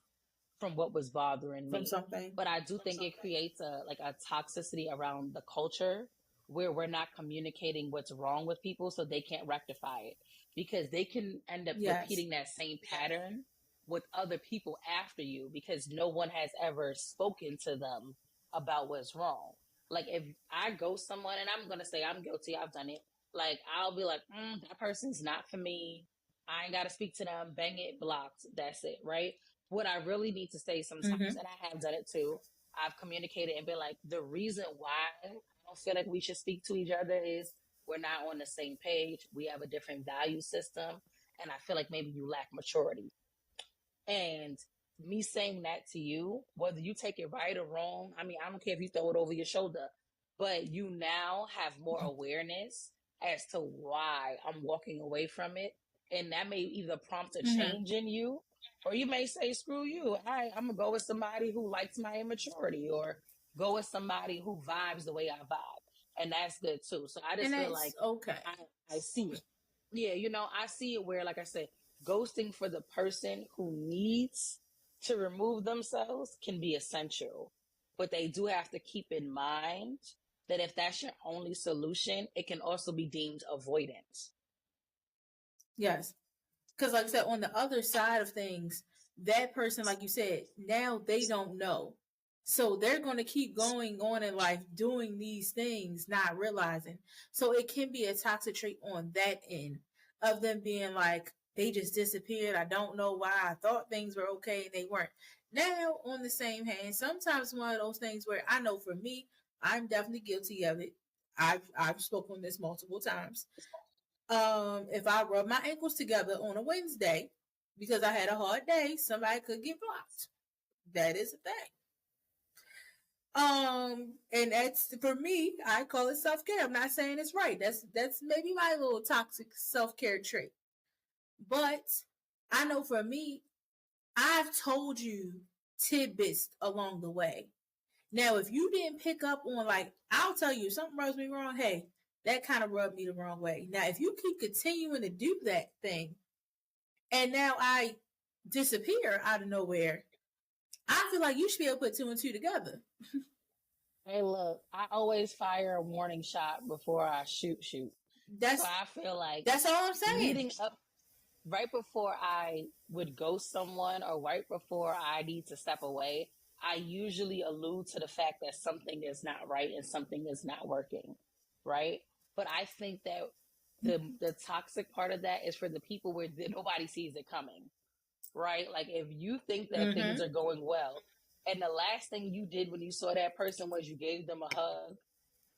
[SPEAKER 1] from what was bothering
[SPEAKER 2] From
[SPEAKER 1] me.
[SPEAKER 2] something.
[SPEAKER 1] But I do think it creates a toxicity around the culture where we're not communicating what's wrong with people so they can't rectify it, because they can end up
[SPEAKER 2] Yes.
[SPEAKER 1] repeating that same pattern with other people after you because no one has ever spoken to them about what's wrong. Like if I ghost someone, and I'm gonna say I'm guilty, I've done it. Like I'll be like, that person's not for me. I ain't gotta speak to them. Bang it, blocked. That's it, right? What I really need to say sometimes,
[SPEAKER 2] Mm-hmm.
[SPEAKER 1] and I have done it too, I've communicated and been like, the reason why I don't feel like we should speak to each other is we're not on the same page. We have a different value system. And I feel like maybe you lack maturity. And me saying that to you, whether you take it right or wrong, I mean, I don't care if you throw it over your shoulder, but you now have more awareness as to why I'm walking away from it. And that may either prompt a
[SPEAKER 2] Mm-hmm.
[SPEAKER 1] change in you, or you may say, screw you. I'm going to go with somebody who likes my immaturity, or go with somebody who vibes the way I vibe. And that's good too. So I
[SPEAKER 2] And
[SPEAKER 1] just feel like
[SPEAKER 2] that's okay.
[SPEAKER 1] I see it. Yeah, I see it where, like I said, ghosting for the person who needs to remove themselves can be essential. But they do have to keep in mind that if that's your only solution, it can also be deemed avoidance.
[SPEAKER 2] Yes. Because, like I said, on the other side of things, that person, like you said, now they don't know. So they're going to keep going on in life doing these things, not realizing. So it can be a toxic trait on that end of them being like, they just disappeared. I don't know why. I thought things were okay and they weren't. Now, on the same hand, sometimes one of those things where I know for me, I'm definitely guilty of it. I've spoken on this multiple times. If I rub my ankles together on a Wednesday because I had a hard day, somebody could get blocked. That is a thing. And that's for me, I call it self-care. I'm not saying it's right. That's maybe my little toxic self-care trait. But I know for me, I've told you tidbits along the way. Now, if you didn't pick up on, like, I'll tell you, if something rubs me wrong, hey, that kind of rubbed me the wrong way. Now, if you keep continuing to do that thing, and now I disappear out of nowhere, I feel like you should be able to put two and two together.
[SPEAKER 1] Hey, look, I always fire a warning shot before I shoot. So I feel like
[SPEAKER 2] That's all I'm saying.
[SPEAKER 1] Leading up right before I would ghost someone or right before I need to step away, I usually allude to the fact that something is not right and something is not working, right? But I think that the toxic part of that is for the people where nobody sees it coming, right? Like if you think that things are going well, and the last thing you did when you saw that person was you gave them a hug,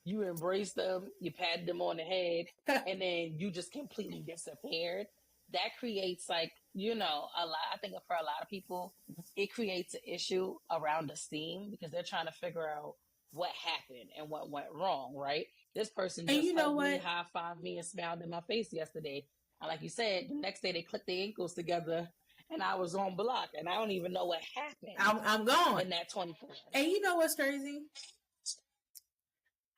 [SPEAKER 1] you embraced them, you patted them on the head, and then you just completely disappeared. That creates like, a lot, I think for a lot of people, it creates an issue around esteem because they're trying to figure out what happened and what went wrong, right? This person just hugged me, high-fived me, and smiled in my face yesterday. And like you said, the next day they clicked their ankles together and I was on block and I don't even know what happened.
[SPEAKER 2] I'm gone.
[SPEAKER 1] In that 24 hours.
[SPEAKER 2] And you know what's crazy?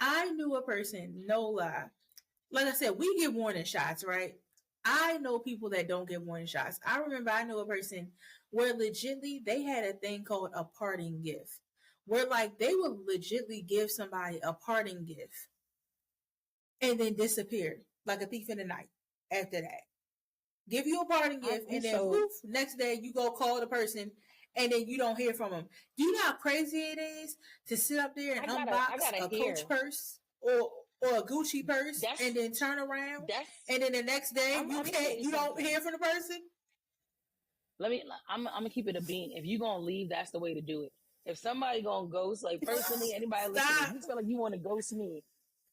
[SPEAKER 2] I knew a person, no lie. Like I said, we get warning shots, right? I know people that don't get warning shots. I remember I knew a person where legitly they had a thing called a parting gift. Where like they would legitly give somebody a parting gift and then disappear like a thief in the night after that. Give you a parting gift and then poof, next day you go call the person and then you don't hear from them. Do you know how crazy it is to sit up there and unbox a Coach purse or a Gucci purse and then turn around and then the next day you don't hear from the person?
[SPEAKER 1] I'm gonna keep it a bean. If you gonna leave, that's the way to do it. If somebody gonna ghost, like personally, anybody listening, you feel like you want to ghost me,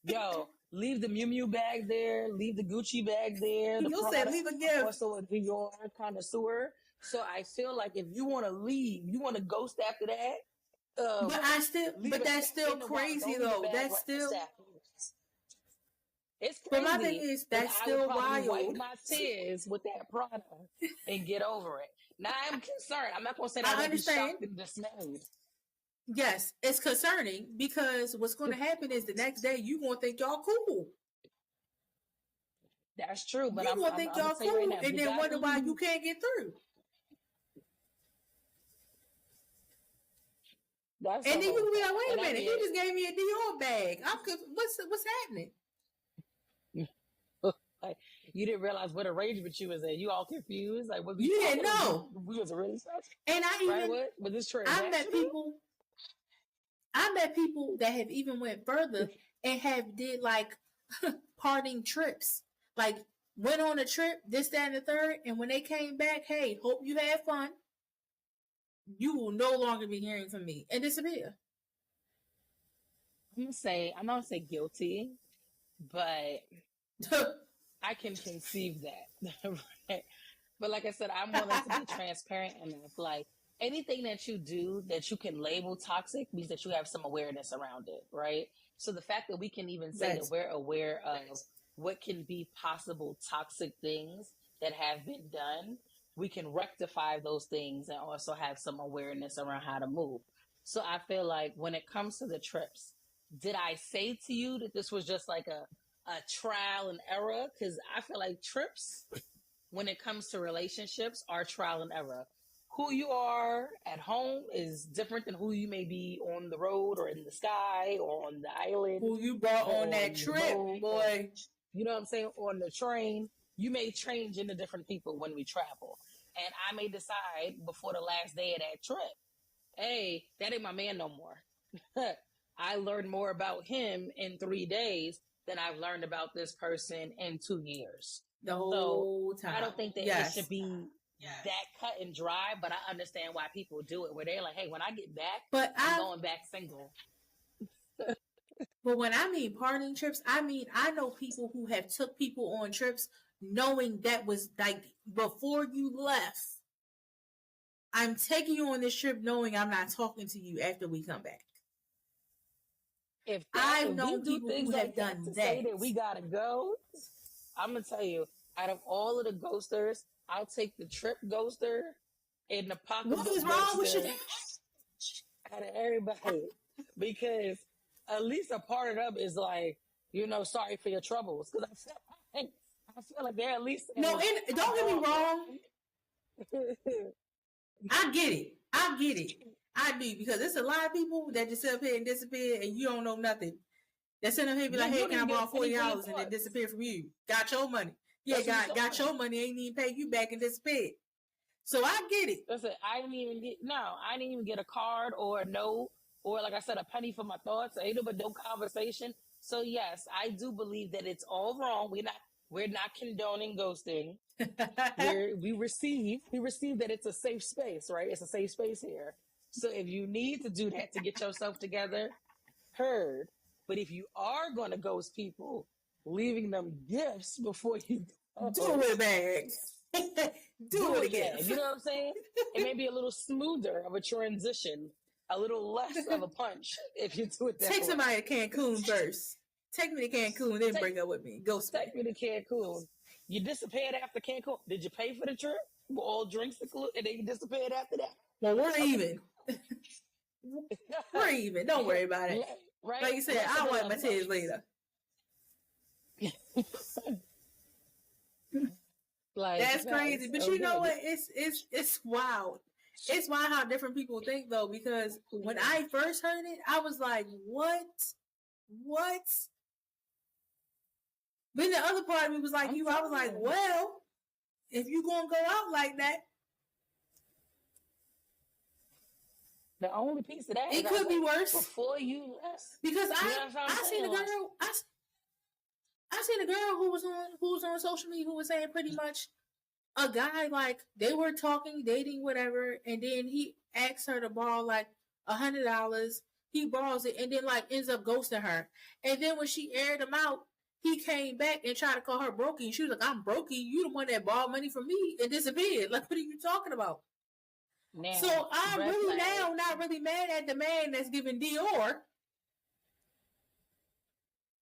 [SPEAKER 1] yo, leave the Miu Miu bag there, leave the Gucci bag there.
[SPEAKER 2] You said leave a gift.
[SPEAKER 1] Also a Dior connoisseur. So I feel like if you want to leave, you want to ghost after that.
[SPEAKER 2] But that's still crazy though. That's still.
[SPEAKER 1] It's crazy.
[SPEAKER 2] But my thing is, that's still wild.
[SPEAKER 1] Wipe my tears with that product and get over it. Now I'm concerned. I'm not gonna say that I understand. Be shocked and dismayed.
[SPEAKER 2] Yes, it's concerning because what's going to happen is the next day you gonna think y'all cool.
[SPEAKER 1] That's true, but
[SPEAKER 2] you gonna think y'all cool, right now, and then wonder why you can't get through. And then you can be like, wait a minute, he just gave me a Dior bag. What's happening?
[SPEAKER 1] Like, you didn't realize what arrangement you was in. You all confused. Like, what?
[SPEAKER 2] You didn't know.
[SPEAKER 1] We was really stuck.
[SPEAKER 2] And I even
[SPEAKER 1] right, what? Was this
[SPEAKER 2] I met people that have even went further and have did like parting trips. Like went on a trip, this, that, and the third, and when they came back, hey, hope you had fun. You will no longer be hearing from me and disappear.
[SPEAKER 1] I'm not gonna say guilty, but I can conceive that. Right? But like I said, I'm willing to be transparent enough. Like anything that you do that you can label toxic means that you have some awareness around it, right? So the fact that we can even say that we're aware of what can be possible toxic things that have been done, we can rectify those things and also have some awareness around how to move. So I feel like when it comes to the trips, did I say to you that this was just like a trial and error, because I feel like trips, when it comes to relationships, are trial and error. Who you are at home is different than who you may be on the road or in the sky or on the island
[SPEAKER 2] Who you brought on
[SPEAKER 1] or
[SPEAKER 2] that
[SPEAKER 1] on the
[SPEAKER 2] trip,
[SPEAKER 1] boat,
[SPEAKER 2] boy?
[SPEAKER 1] you know what I'm saying, on the train. You may change into different people when we travel. And I may decide before the last day of that trip, hey, that ain't my man no more. I learned more about him in 3 days than I've learned about this person in 2 years.
[SPEAKER 2] The whole
[SPEAKER 1] So
[SPEAKER 2] time.
[SPEAKER 1] I don't think that it should be that cut and dry, but I understand why people do it, where they're like, hey, when I get back, I'm going back single.
[SPEAKER 2] But when I mean partying trips, I mean I know people who have took people on trips knowing that was like before you left. I'm taking you on this trip knowing I'm not talking to you after we come back. I've known people who have done that.
[SPEAKER 1] Say that we gotta go. I'm gonna tell you, out of all of the ghosters, I'll take the trip ghoster and the pocketbook
[SPEAKER 2] What is wrong with you?
[SPEAKER 1] Out of everybody, because at least a part of them is like, sorry for your troubles. Because I feel like they're at least.
[SPEAKER 2] No, don't get me wrong. I get it. I do, because there's a lot of people that just sit up here and disappear, and you don't know nothing. That sit up here and be like, hey, can I borrow $40 and then disappear from you? Got your money. Yeah, got your money, ain't even pay you back and disappeared. So I get it.
[SPEAKER 1] Listen, I didn't even get a card or a note or, like I said, a penny for my thoughts. Ain't but no conversation. So yes, I do believe that it's all wrong. We're not condoning ghosting. we receive that it's a safe space, right? It's a safe space here. So if you need to do that to get yourself together, heard. But if you are going to ghost people, leaving them gifts before you go,
[SPEAKER 2] do it, man. do it again.
[SPEAKER 1] You know what I'm saying? It may be a little smoother of a transition, a little less of a punch if you do it that way.
[SPEAKER 2] Take somebody to Cancun first. Take me to Cancun, then bring up with me. Ghost me.
[SPEAKER 1] Take me to Cancun. You disappeared after Cancun. Did you pay for the trip? Were all drinks included, and then you disappeared after that?
[SPEAKER 2] Well, we're even. We're even. Don't worry about it.
[SPEAKER 1] Right?
[SPEAKER 2] Like you said, I'll wipe my tears later. That's crazy. But you know what? It's wild. It's wild how different people think, though, because when I first heard it, I was like, what? Then the other part of me was like I was like, well, if you gonna go out like that,
[SPEAKER 1] the only piece of that
[SPEAKER 2] it could be worse.
[SPEAKER 1] Before you left,
[SPEAKER 2] because I seen a girl. I seen a girl who was on social media who was saying pretty much a guy, like, they were talking, dating, whatever, and then he asked her to borrow like $100. He borrows it and then like ends up ghosting her. And then when she aired him out, he came back and tried to call her brokey. She was like, I'm brokey. You the one that borrowed money from me and disappeared. Like, what are you talking about? Now, so I'm really now not really mad at the man that's giving Dior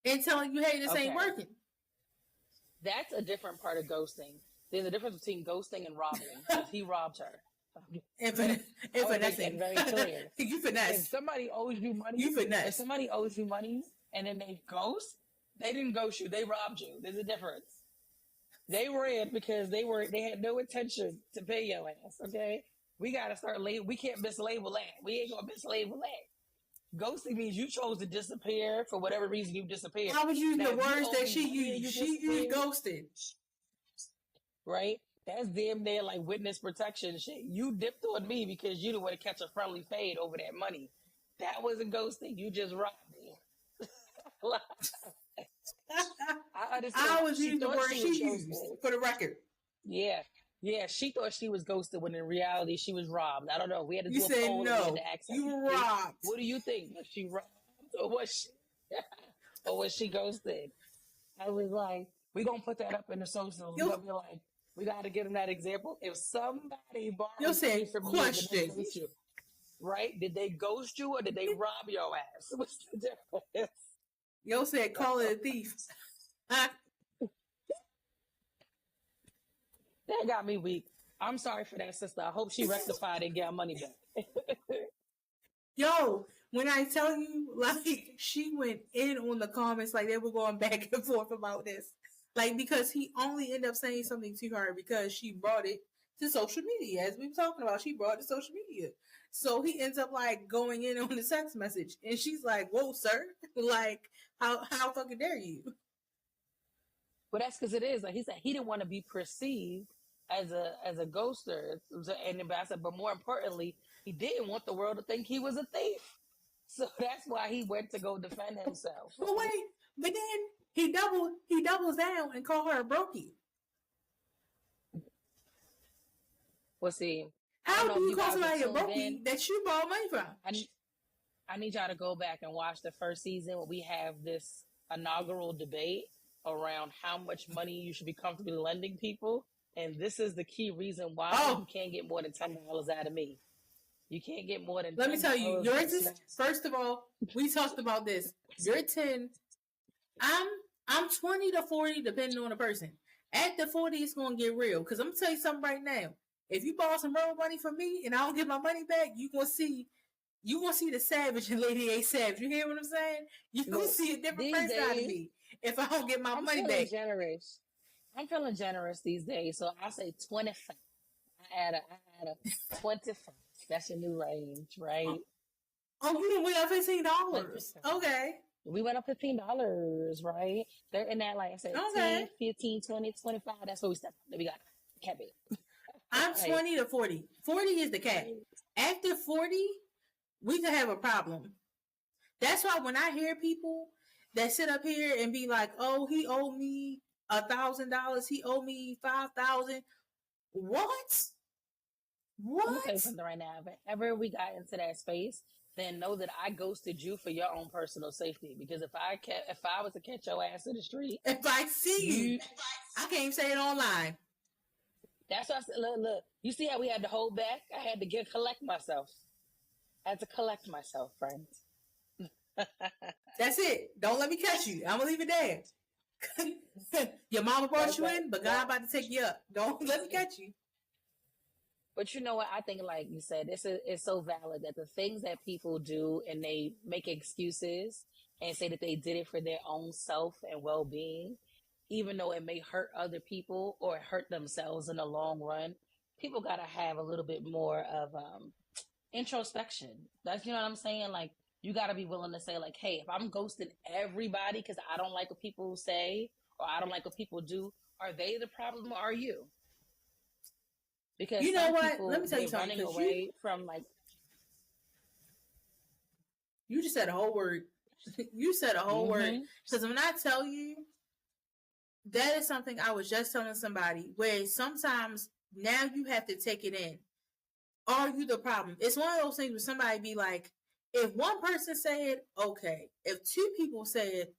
[SPEAKER 2] and telling you, hey, this ain't working.
[SPEAKER 1] That's a different part of ghosting. There's a difference between ghosting and robbing. If he robbed her.
[SPEAKER 2] And finessing.
[SPEAKER 1] Very clear.
[SPEAKER 2] You finesse.
[SPEAKER 1] If somebody owes you money, if somebody owes you money and then they ghost, they didn't ghost you. They robbed you. There's a difference. They ran because they had no intention to pay your ass. Okay, we gotta start we can't mislabel that. We ain't gonna mislabel that. Ghosting means you chose to disappear for whatever reason you disappeared.
[SPEAKER 2] I was using the words that she used. She used ghosted.
[SPEAKER 1] Right? That's damn near like witness protection shit. You dipped on me because you didn't want to catch a friendly fade over that money. That wasn't ghosting. You just robbed me. I understand.
[SPEAKER 2] I was using the word she used for the record.
[SPEAKER 1] Yeah. She thought she was ghosted when in reality she was robbed. I don't know. We had to do
[SPEAKER 2] a poll. No, you were robbed.
[SPEAKER 1] What do you think? Was she robbed or was she ghosted? I was like, we're gonna put that up in the socials. We're gonna be like, we gotta give them that example. If somebody borrows money from you, right? Did they ghost you or did they rob your ass? What's the difference?
[SPEAKER 2] Yo said, call it a thief.
[SPEAKER 1] That got me weak. I'm sorry for that, sister. I hope she rectified and got money back.
[SPEAKER 2] Yo, when I tell you, like, she went in on the comments, like they were going back and forth about this. Like, because he only ended up saying something to her because she brought it to social media. As we were talking about, she brought it to social media. So he ends up like going in on the text message. And she's like, whoa, sir. Like, how fucking dare you?
[SPEAKER 1] But that's because it is. Like he said, he didn't want to be perceived as a ghoster. And I said, but more importantly, he didn't want the world to think he was a thief. So that's why he went to go defend himself.
[SPEAKER 2] But wait, but then he doubles down and called her a brokey.
[SPEAKER 1] Well, see,
[SPEAKER 2] how do you call somebody a brokey that you borrow money from?
[SPEAKER 1] I need y'all to go back and watch the first season where we have this inaugural debate around how much money you should be comfortable lending people. And this is the key reason why you can't get more than $10 out of me. You can't get more than $10.
[SPEAKER 2] Let me tell you, yours, first of all, we talked about this. You're 10. I'm 20 to 40, depending on the person. After 40, it's going to get real. Because I'm going to tell you something right now. If you borrow some real money from me and I don't get my money back, you're going to see the Savage and Lady.A.Savage. You hear what I'm saying? You're going to see a different person out of me if I don't get my money back.
[SPEAKER 1] Generous. I'm feeling generous these days, so I'll say 25. I add a 25. That's your new range, right?
[SPEAKER 2] Oh, you went up $15. Okay.
[SPEAKER 1] We went up $15, right? They're in that, like I said, okay. 10, 15, 20, 25. That's what we stepped up. We got cap it.
[SPEAKER 2] I'm 20 to 40. 40 is the cap. After 40, we could have a problem. That's why when I hear people that sit up here and be like, oh, he owed me $1,000, he owed me $5,000. What?
[SPEAKER 1] I'm gonna tell you something right now. If ever we got into that space, then know that I ghosted you for your own personal safety. Because if I was to catch your ass in the street,
[SPEAKER 2] if I see you, I can't even say it online.
[SPEAKER 1] That's what I said. Look. You see how we had to hold back? I had to collect myself. I had to collect myself, friends.
[SPEAKER 2] That's it. Don't let me catch you. I'm gonna leave it there. Your mama brought you in, but God about to take you up. Don't let me catch you.
[SPEAKER 1] But you know what? I think, like you said, it's so valid that the things that people do and they make excuses and say that they did it for their own self and well-being, even though it may hurt other people or hurt themselves in the long run, people got to have a little bit more of introspection. That's, you know what I'm saying? Like, you got to be willing to say, like, hey, if I'm ghosting everybody because I don't like what people say or I don't like what people do, are they the problem or are you? Because
[SPEAKER 2] you know what? Let me tell you something.
[SPEAKER 1] Running away from, like,
[SPEAKER 2] you just said a whole word. You said a whole word. Because when I tell you, that is something I was just telling somebody where sometimes now you have to take it in. Are you the problem? It's one of those things where somebody be like, if one person say it, okay. If two people say it,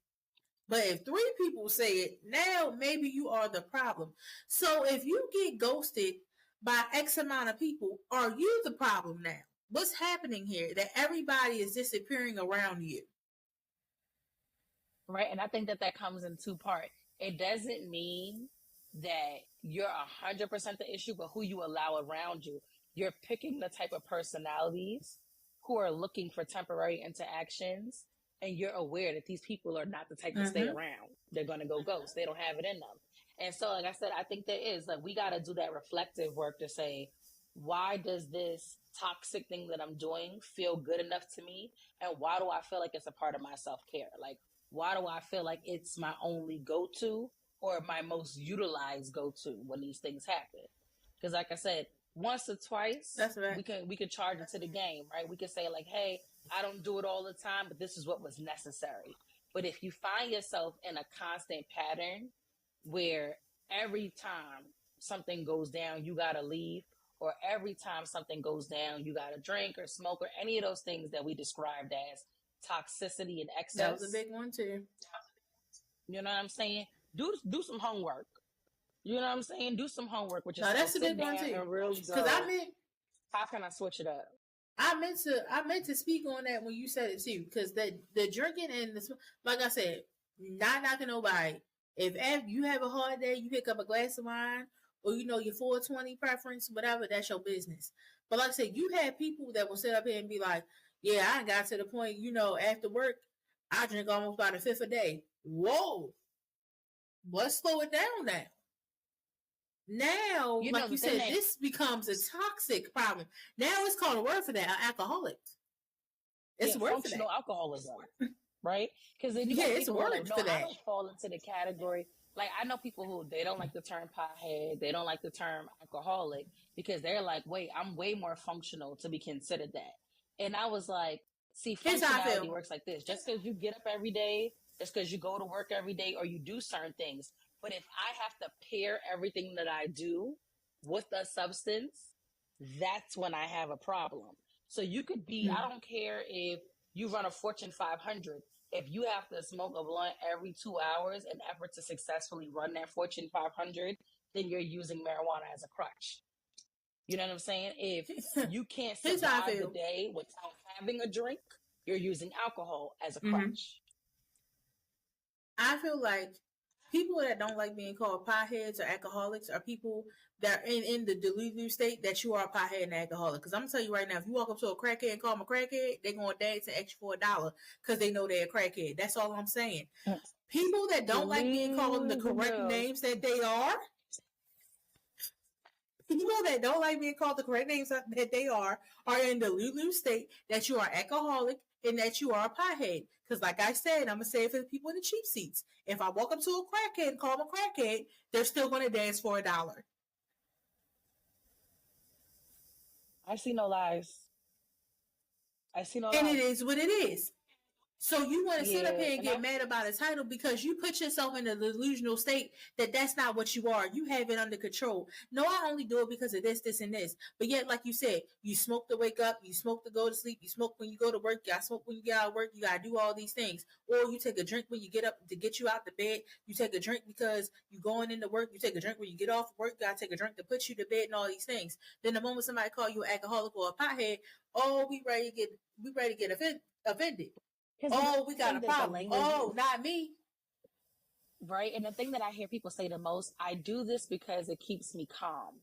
[SPEAKER 2] but if three people say it, now maybe you are the problem. So if you get ghosted by X amount of people, are you the problem now? What's happening here? That everybody is disappearing around you.
[SPEAKER 1] Right, and I think that comes in two parts. It doesn't mean that you're 100% the issue, but who you allow around you. You're picking the type of personalities who are looking for temporary interactions, and you're aware that these people are not the type to stay around. They're going to go ghost. They don't have it in them. And so, like I said, I think there is, like, we got to do that reflective work to say, why does this toxic thing that I'm doing feel good enough to me? And why do I feel like it's a part of my self-care? Like, why do I feel like it's my only go-to or my most utilized go-to when these things happen? Because, like I said, once or twice,
[SPEAKER 2] that's right.
[SPEAKER 1] we can charge it to the game, right? We can say, like, hey, I don't do it all the time, but this is what was necessary. But if you find yourself in a constant pattern where every time something goes down, you got to leave, or every time something goes down, you got to drink or smoke, or any of those things that we described as toxicity and excess.
[SPEAKER 2] That was a big one, too.
[SPEAKER 1] You know what I'm saying? Do some homework. You know what I'm saying? Do some homework with
[SPEAKER 2] yourself. No, that's a big one, too. Because
[SPEAKER 1] how can I switch it up?
[SPEAKER 2] I meant to speak on that when you said it too, because the drinking and the, like I said, not knocking nobody. If you have a hard day, you pick up a glass of wine, or your 420 preference, whatever, that's your business. But like I said, you have people that will sit up here and be like, Yeah, I got to the point, after work, I drink almost about a fifth a day. Whoa, let's slow it down now. Now,
[SPEAKER 1] You know,
[SPEAKER 2] like
[SPEAKER 1] the
[SPEAKER 2] you
[SPEAKER 1] thing
[SPEAKER 2] said,
[SPEAKER 1] that
[SPEAKER 2] this becomes a toxic problem. Now it's called a word for that, alcoholic. It's
[SPEAKER 1] yeah,
[SPEAKER 2] a word for that.
[SPEAKER 1] functional alcoholism, right? Because then you
[SPEAKER 2] Yeah,
[SPEAKER 1] got
[SPEAKER 2] it's a
[SPEAKER 1] people who are like,
[SPEAKER 2] word
[SPEAKER 1] no,
[SPEAKER 2] for
[SPEAKER 1] I
[SPEAKER 2] that.
[SPEAKER 1] don't fall into the category. Like I know people who they don't like the term pothead, they don't like the term alcoholic because they're like, wait, I'm way more functional to be considered that. And I was like, see,
[SPEAKER 2] Here's how I
[SPEAKER 1] functionality
[SPEAKER 2] feel.
[SPEAKER 1] works like this: just because you get up every day, just because you go to work every day, or you do certain things. But if I have to pair everything that I do with a substance, that's when I have a problem. So you could be, I don't care if you run a Fortune 500. If you have to smoke a blunt every 2 hours in effort to successfully run that Fortune 500, then you're using marijuana as a crutch. You know what I'm saying? If you can't
[SPEAKER 2] Here's how I
[SPEAKER 1] survive the
[SPEAKER 2] feel.
[SPEAKER 1] day without having a drink, you're using alcohol as a
[SPEAKER 2] Mm-hmm.
[SPEAKER 1] crutch.
[SPEAKER 2] I feel like people that don't like being called potheads or alcoholics are people that are in the Delulu state that you are a pothead and alcoholic. Because I'm gonna tell you right now, if you walk up to a crackhead and call them a crackhead, they're gonna dance and ask you for $1 because they know they're a crackhead. That's all I'm saying. People that don't like being called the correct
[SPEAKER 1] Delusional.
[SPEAKER 2] names that they are, people that don't like being called the correct names that they are in the Lulu state that you are alcoholic and that you are a pothead. Because, like I said, I'm gonna say it for the people in the cheap seats. If I walk up to a crackhead and call them a crackhead, they're still gonna dance for $1.
[SPEAKER 1] I see no lies. I see no
[SPEAKER 2] And it
[SPEAKER 1] lies.
[SPEAKER 2] is what it is. So you want to sit up
[SPEAKER 1] Yeah,
[SPEAKER 2] here and
[SPEAKER 1] and
[SPEAKER 2] get
[SPEAKER 1] I
[SPEAKER 2] mad about a title because you put yourself in a delusional state that that's not what you are. You have it under control. No, I only do it because of this, this, and this. But yet, like you said, you smoke to wake up, you smoke to go to sleep, you smoke when you go to work, you gotta smoke when you get out of work, you gotta do all these things. Or you take a drink when you get up to get you out the bed. You take a drink because you going into work. You take a drink when you get off work. You gotta take a drink to put you to bed and all these things. Then the moment somebody call you an alcoholic or a pothead, oh, we ready to get offended.
[SPEAKER 1] because
[SPEAKER 2] Oh, we
[SPEAKER 1] I
[SPEAKER 2] got a
[SPEAKER 1] think that the
[SPEAKER 2] problem.
[SPEAKER 1] language
[SPEAKER 2] Oh, not me.
[SPEAKER 1] right? And the thing that I hear people say the most, I do this because it keeps me calm.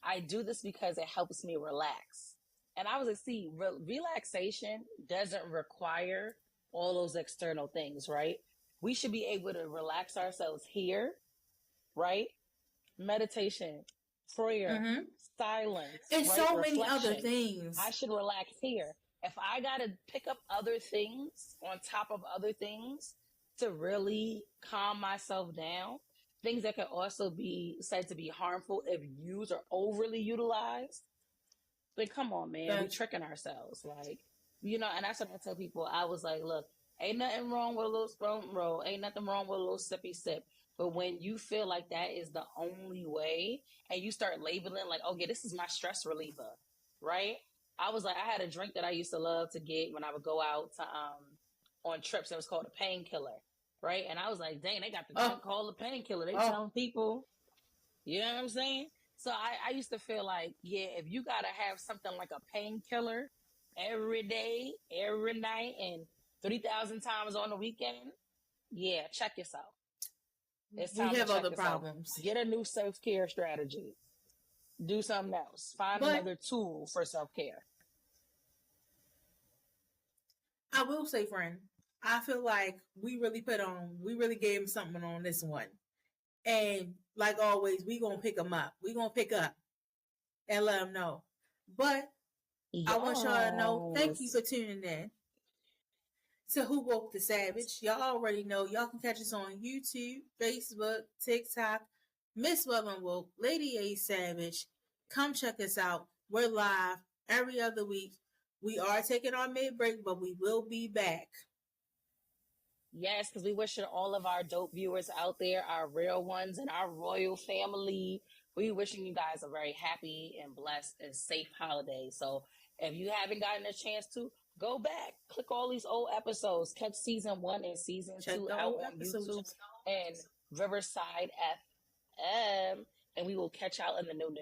[SPEAKER 1] I do this because it helps me relax. And I was like, see, relaxation doesn't require all those external things, right? We should be able to relax ourselves here, right? Meditation, prayer,
[SPEAKER 2] Mm-hmm.
[SPEAKER 1] silence,
[SPEAKER 2] And
[SPEAKER 1] right?
[SPEAKER 2] so many other
[SPEAKER 1] Reflection. I
[SPEAKER 2] things.
[SPEAKER 1] should relax here. If I got to pick up other things on top of other things to really calm myself down, things that could also be said to be harmful if used or overly utilized, then come on, man, we
[SPEAKER 2] That's
[SPEAKER 1] tricking ourselves. Like, and that's what I tell people. I was like, look, ain't nothing wrong with a little spoon roll. Ain't nothing wrong with a little sippy sip. But when you feel like that is the only way and you start labeling like, okay, this is my stress reliever, right? I was like, I had a drink that I used to love to get when I would go out to on trips. It was called a painkiller, right? And I was like, dang, they got the
[SPEAKER 2] oh
[SPEAKER 1] drink called a painkiller. They
[SPEAKER 2] oh
[SPEAKER 1] telling people, you know what I'm saying? So I used to feel like, yeah, if you gotta have something like a painkiller every day, every night, and 3,000 times on the weekend, yeah, check yourself. It's
[SPEAKER 2] we
[SPEAKER 1] time to
[SPEAKER 2] have
[SPEAKER 1] check
[SPEAKER 2] other
[SPEAKER 1] yourself.
[SPEAKER 2] problems.
[SPEAKER 1] Get a new self care strategy. Do something else. Find
[SPEAKER 2] But
[SPEAKER 1] another tool for self care.
[SPEAKER 2] I will say, friend, I feel like we really gave him something on this one. And like always, we gonna pick them up. We gonna pick up and let them know. But I want y'all to know, thank you
[SPEAKER 1] Yes.
[SPEAKER 2] for tuning in to Who Woke the Savage. Y'all already know. Y'all can catch us on YouTube, Facebook, TikTok, Miss Well and Woke, Lady.A.Savage. Come check us out. We're live every other week. We are taking our mid break, but we will be back.
[SPEAKER 1] Yes, because we wishing all of our dope viewers out there, our real ones and our royal family, we wishing you guys a very happy and blessed and safe holiday. So if you haven't gotten a chance to, go back, click all these old episodes, catch season 1 and season
[SPEAKER 2] Check
[SPEAKER 1] 2
[SPEAKER 2] the
[SPEAKER 1] out
[SPEAKER 2] old
[SPEAKER 1] on
[SPEAKER 2] episodes.
[SPEAKER 1] YouTube and Riverside FM, and we will catch y'all in the new.